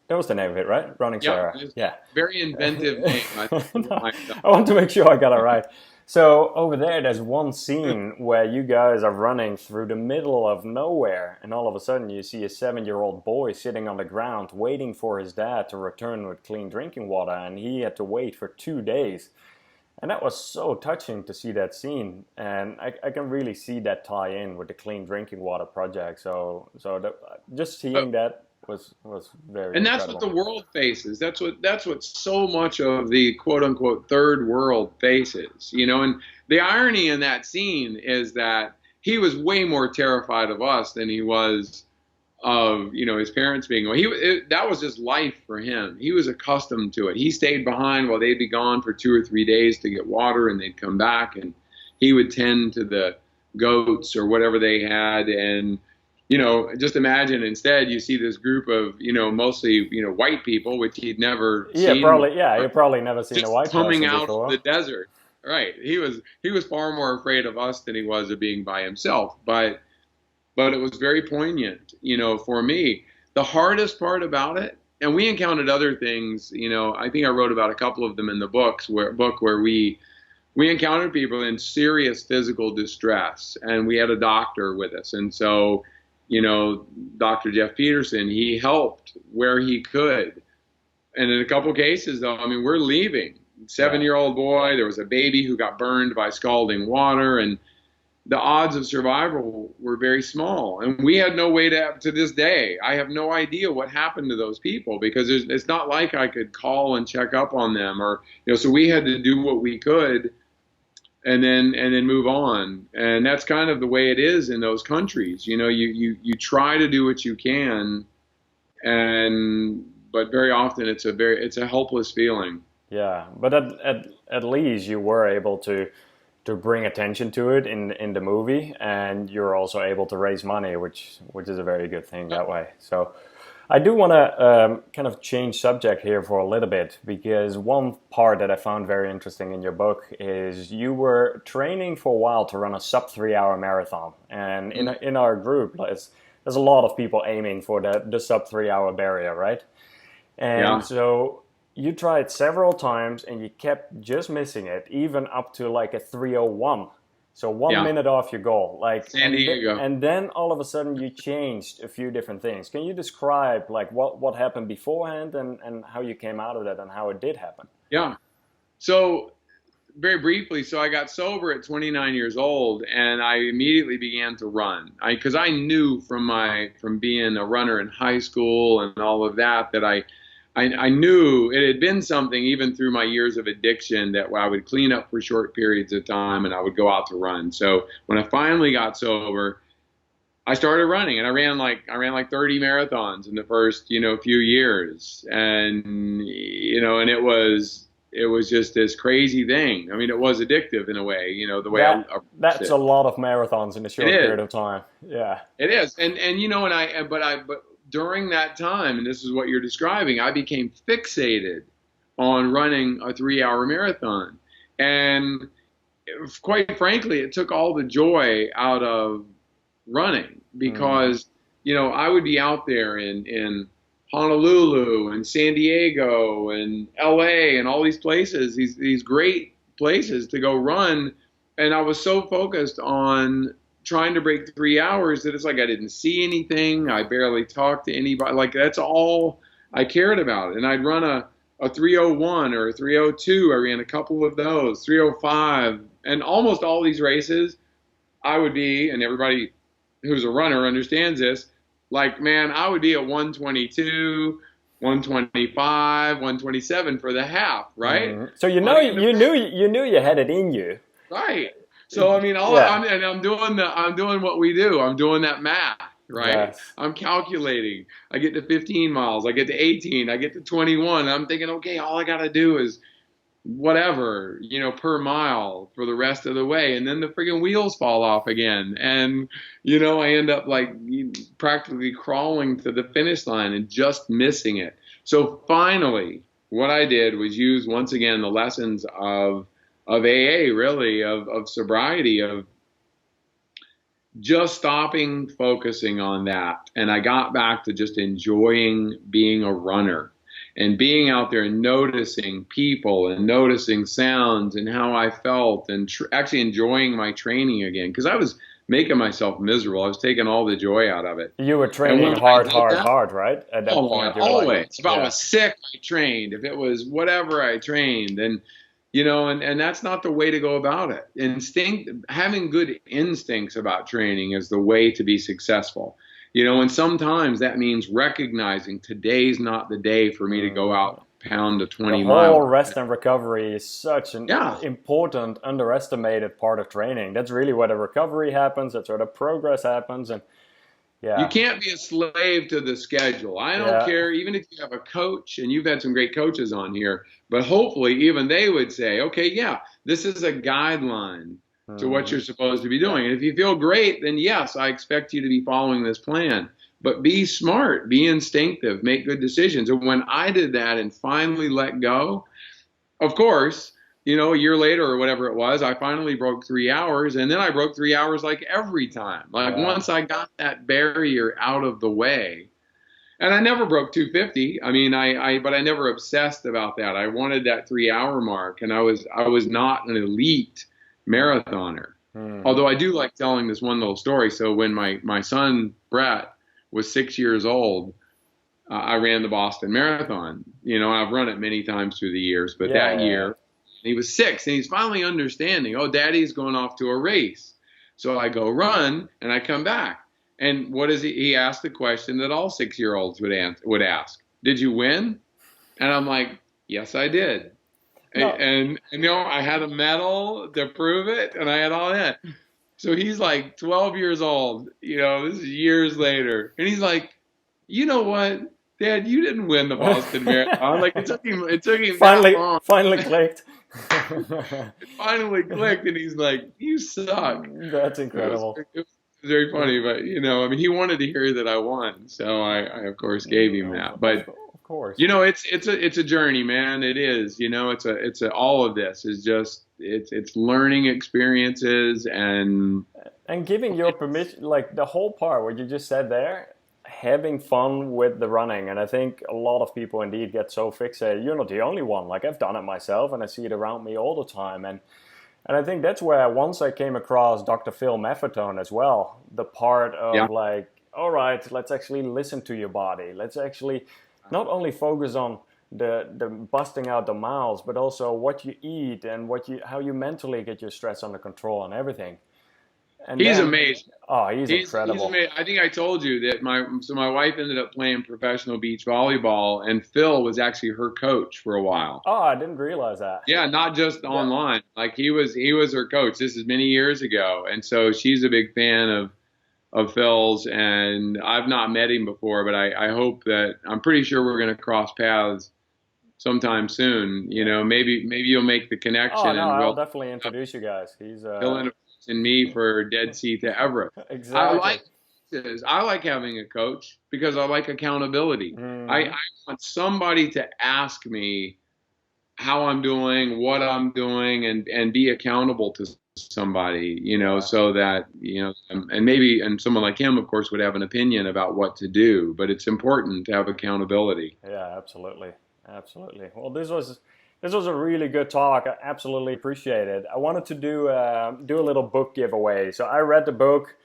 That was the name of it, right? Running Sahara. Yeah. Very inventive name. I want to make sure I got it right. So over there's one scene where you guys are running through the middle of nowhere, and all of a sudden you see a 7-year-old boy sitting on the ground waiting for his dad to return with clean drinking water, and he had to wait for 2 days. And that was so touching to see that scene, and I can really see that tie in with the Clean Drinking Water Project. So just seeing that was very. And that's incredible. what the world faces. That's what so much of the quote unquote third world faces. And the irony in that scene is that he was way more terrified of us than he was of his parents being away. That was just life for him. He was accustomed to it. He stayed behind while they'd be gone for 2 or 3 days to get water, and they'd come back, and he would tend to the goats or whatever they had. And just imagine instead you see this group of mostly white people, which he'd never seen. You've probably never seen a white person coming out before. of the desert. Right. He was far more afraid of us than he was of being by himself. But it was very poignant, for me. The hardest part about it, and we encountered other things, I think I wrote about a couple of them in the book where we encountered people in serious physical distress, and we had a doctor with us. And so, Dr. Jeff Peterson, he helped where he could. And in a couple cases, though, we're leaving. 7-year-old boy, there was a baby who got burned by scalding water, and the odds of survival were very small. And we had no way to this day, I have no idea what happened to those people, because it's not like I could call and check up on them, or, so we had to do what we could and then move on. And that's kind of the way it is in those countries. You try to do what you can, but very often it's a helpless feeling. Yeah, but at least you were able to bring attention to it in the movie, and you're also able to raise money, which is a very good thing that way. So I do want to kind of change subject here for a little bit, because one part that I found very interesting in your book is you were training for a while to run a sub-3 hour marathon, and in our group there's a lot of people aiming for the sub-3 hour barrier, right? And so you tried several times and you kept just missing it, even up to like a 3:01. So 1 minute off your goal. San Diego. And then all of a sudden you changed a few different things. Can you describe what happened beforehand and how you came out of that and how it did happen? Yeah. So very briefly, I got sober at 29 years old, and I immediately began to run. Because I knew from being a runner in high school and all of that I knew it had been something, even through my years of addiction, that I would clean up for short periods of time and I would go out to run. So when I finally got sober, I started running, and I ran like 30 marathons in the first, few years. And, and it was just this crazy thing. It was addictive in a way, the way that's a lot of marathons in a short period of time. Yeah, it is. And but during that time, and this is what you're describing, I became fixated on running a 3 hour marathon. And quite frankly, it took all the joy out of running, because, I would be out there in Honolulu and San Diego and LA and all these places, these great places to go run. and I was so focused on trying to break 3 hours that it's like I didn't see anything. I barely talked to anybody. Like that's all I cared about. And I'd run a 301 or a 302. I ran a couple of those, 305, and almost all these races I would be, and everybody who's a runner understands this, like, man, I would be at 122, 125, 127 for the half, right? So you knew you had it in you. Right. So I mean, I'm doing what we do. I'm doing that math, right? Yes. I'm calculating. I get to 15 miles. I get to 18. I get to 21. I'm thinking, okay, all I got to do is whatever, per mile for the rest of the way. And then the friggin' wheels fall off again. And, I end up like practically crawling to the finish line and just missing it. So finally, what I did was use once again the lessons of AA, really, of sobriety, of just stopping focusing on that. And I got back to just enjoying being a runner and being out there and noticing people and noticing sounds and how I felt and actually enjoying my training again, because I was making myself miserable. I was taking all the joy out of it. You were training hard, right? At that point, always. Like, if I was sick, I trained. If it was whatever, I trained. And and that's not the way to go about it. Having good instincts about training is the way to be successful. And sometimes that means recognizing today's not the day for me to go out and pound a 20 mile. The whole rest and recovery is such an important, underestimated part of training. That's really where the recovery happens. That's where the progress happens. And you can't be a slave to the schedule. I don't care, even if you have a coach, and you've had some great coaches on here, but hopefully even they would say, okay, this is a guideline to what you're supposed to be doing. And if you feel great, then yes, I expect you to be following this plan. But be smart, be instinctive, make good decisions. And when I did that and finally let go, of course, a year later or whatever it was, I finally broke 3 hours. And then I broke 3 hours like every time. Like once I got that barrier out of the way. And I never broke 250. I mean, but I never obsessed about that. I wanted that 3 hour mark. And I was not an elite marathoner. Although I do like telling this one little story. So when my son, Brett, was 6 years old, I ran the Boston Marathon. I've run it many times through the years, but that year he was 6 and he's finally understanding, Daddy's going off to a race. So I go run and I come back. And what is he asked the question that all 6-year-olds would ask. Did you win? And I'm like, yes, I did. No. And I had a medal to prove it, and I had all that. So he's like 12 years old, this is years later. And he's like, you know what, Dad, you didn't win the Boston Marathon. Like it took him finally, that long. Finally clicked. It finally clicked, and he's like, you suck. That's incredible. It was very funny, but he wanted to hear that I won. So I of course gave him that. But course. It's a journey, man. It is. It's all of this is just it's learning experiences and giving your permission, like the whole part what you just said there, having fun with the running. And I think a lot of people indeed get so fixated. You're not the only one. Like I've done it myself, and I see it around me all the time. And I think that's where once I came across Dr. Phil Maffetone as well. The part of like, all right, let's actually listen to your body. Let's actually not only focus on the busting out the miles, but also what you eat and how you mentally get your stress under control and everything. And he's amazing. Oh, he's incredible. He's amazing. I think I told you that my wife ended up playing professional beach volleyball, and Phil was actually her coach for a while. Oh, I didn't realize that. Yeah, not just online. Like he was her coach. This is many years ago, and so she's a big fan of Phil's, and I've not met him before, but I hope that I'm pretty sure we're going to cross paths sometime soon. Maybe you'll make the connection. Oh, no, I'll definitely introduce you guys. He'll introduce me for Dead Sea to Everest. Exactly. I like having a coach because I like accountability. I want somebody to ask me how I'm doing, what I'm doing, and be accountable to somebody, so that, and someone like him, of course, would have an opinion about what to do, but it's important to have accountability. Yeah, absolutely. Well, this was This was a really good talk. I absolutely appreciate it. I wanted to do a little book giveaway. So I read the book.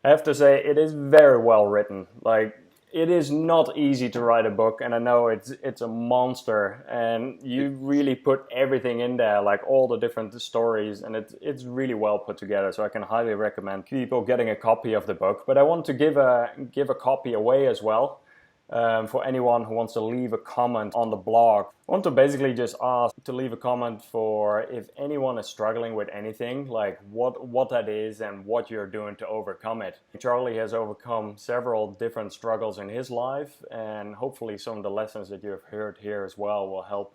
I have to say it is very well written. Like, it is not easy to write a book, and I know it's a monster. And you really put everything in there, like all the different stories, and it's really well put together. So I can highly recommend people getting a copy of the book. But I want to give a copy away as well. For anyone who wants to leave a comment on the blog. I want to basically just ask to leave a comment for if anyone is struggling with anything, like what that is and what you're doing to overcome it. Charlie has overcome several different struggles in his life, and hopefully some of the lessons that you have heard here as well will help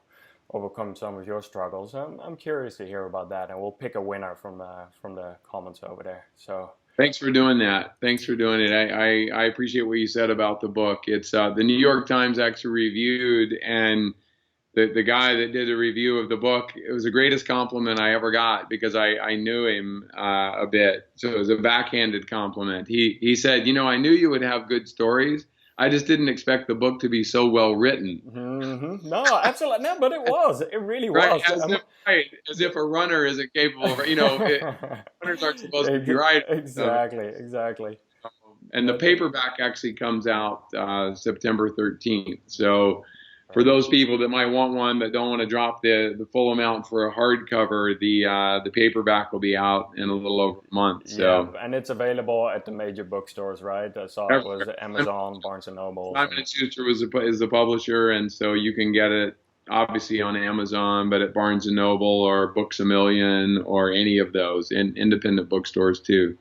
overcome some of your struggles. I'm curious to hear about that, and we'll pick a winner from the comments over there. So. Thanks for doing that. Thanks for doing it. I appreciate what you said about the book. It's the New York Times actually reviewed, and the guy that did the review of the book, it was the greatest compliment I ever got because I knew him a bit. So it was a backhanded compliment. He said, I knew you would have good stories. I just didn't expect the book to be so well written. Mm-hmm. No, absolutely. No, but it was. It really right, was. As if a runner isn't capable of, runners aren't supposed to be right. Exactly. And the paperback actually comes out September 13th. So for those people that might want one but don't want to drop the full amount for a hardcover, the paperback will be out in a little over a month. So yeah, and it's available at the major bookstores, right? I saw it was Amazon, Barnes and Noble. Simon & Schuster is the publisher, and so you can get it obviously on Amazon, but at Barnes & Noble or Books A Million or any of those, and independent bookstores too.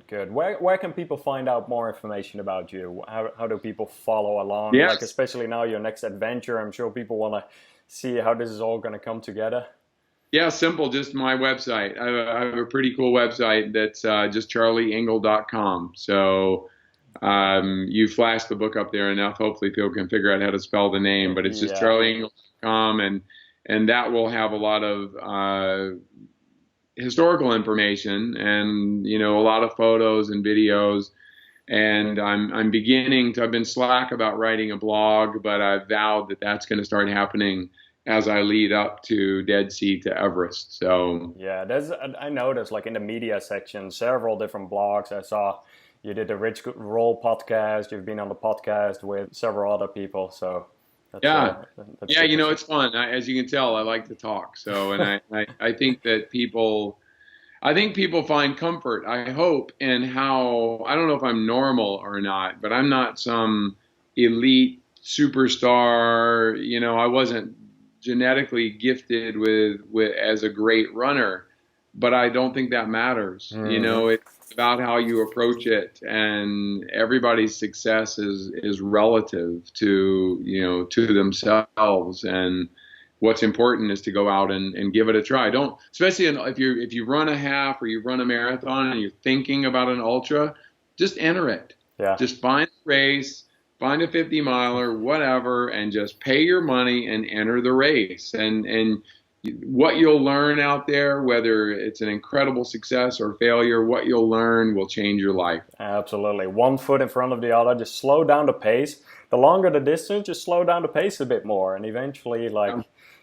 Good. Where can people find out more information about you? How do people follow along? Yes. Like, especially now, your next adventure, I'm sure people want to see how this is all going to come together. Yeah, simple, just my website. I have a pretty cool website that's just charlieengle.com. So you flash the book up there enough, hopefully people can figure out how to spell the name, but it's just charlieengle.com, and that will have a lot of historical information and a lot of photos and videos. And I've been slack about writing a blog, but I've vowed that that's going to start happening as I lead up to Dead Sea to Everest. So yeah, I noticed, like, in the media section, several different blogs. I saw you did the Rich Roll podcast. You've been on the podcast with several other people. So that's it's fun. As you can tell, I like to talk. So, and I think that people find comfort, I hope, in how, I don't know if I'm normal or not, but I'm not some elite superstar. I wasn't genetically gifted with as a great runner, but I don't think that matters. It's about how you approach it, and everybody's success is relative to themselves, and what's important is to go out and give it a try. Especially if you run a half or you run a marathon and you're thinking about an ultra, just enter it. Yeah. Just find a race, find a 50 miler, whatever, and just pay your money and enter the race. And what you'll learn out there, whether it's an incredible success or failure, what you'll learn will change your life. Absolutely. One foot in front of the other, just slow down the pace. The longer the distance, just slow down the pace a bit more, and eventually,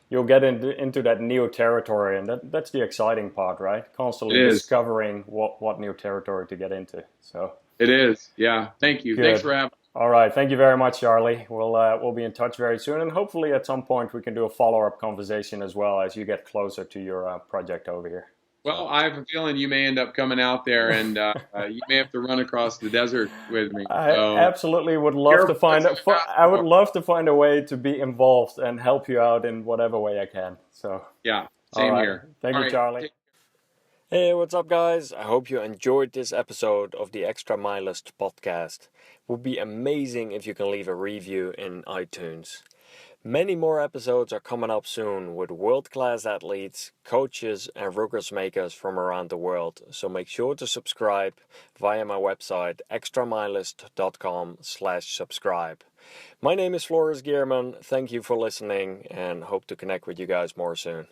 you'll get into that new territory, and that's the exciting part, right? Constantly discovering what new territory to get into. So it is. Yeah. Thank you. Good. Thanks for having me. All right. Thank you very much, Charlie. We'll be in touch very soon, and hopefully at some point we can do a follow-up conversation as well as you get closer to your project over here. Well, I have a feeling you may end up coming out there, and you may have to run across the desert with me. I absolutely would love to find. I would love to find a way to be involved and help you out in whatever way I can. So yeah, same here. Thank you, Charlie. Hey, what's up, guys? I hope you enjoyed this episode of the Extramilest podcast. It would be amazing if you can leave a review in iTunes. Many more episodes are coming up soon with world-class athletes, coaches, and ruckus makers from around the world. So make sure to subscribe via my website, extramilest.com/subscribe. My name is Floris Gierman. Thank you for listening, and hope to connect with you guys more soon.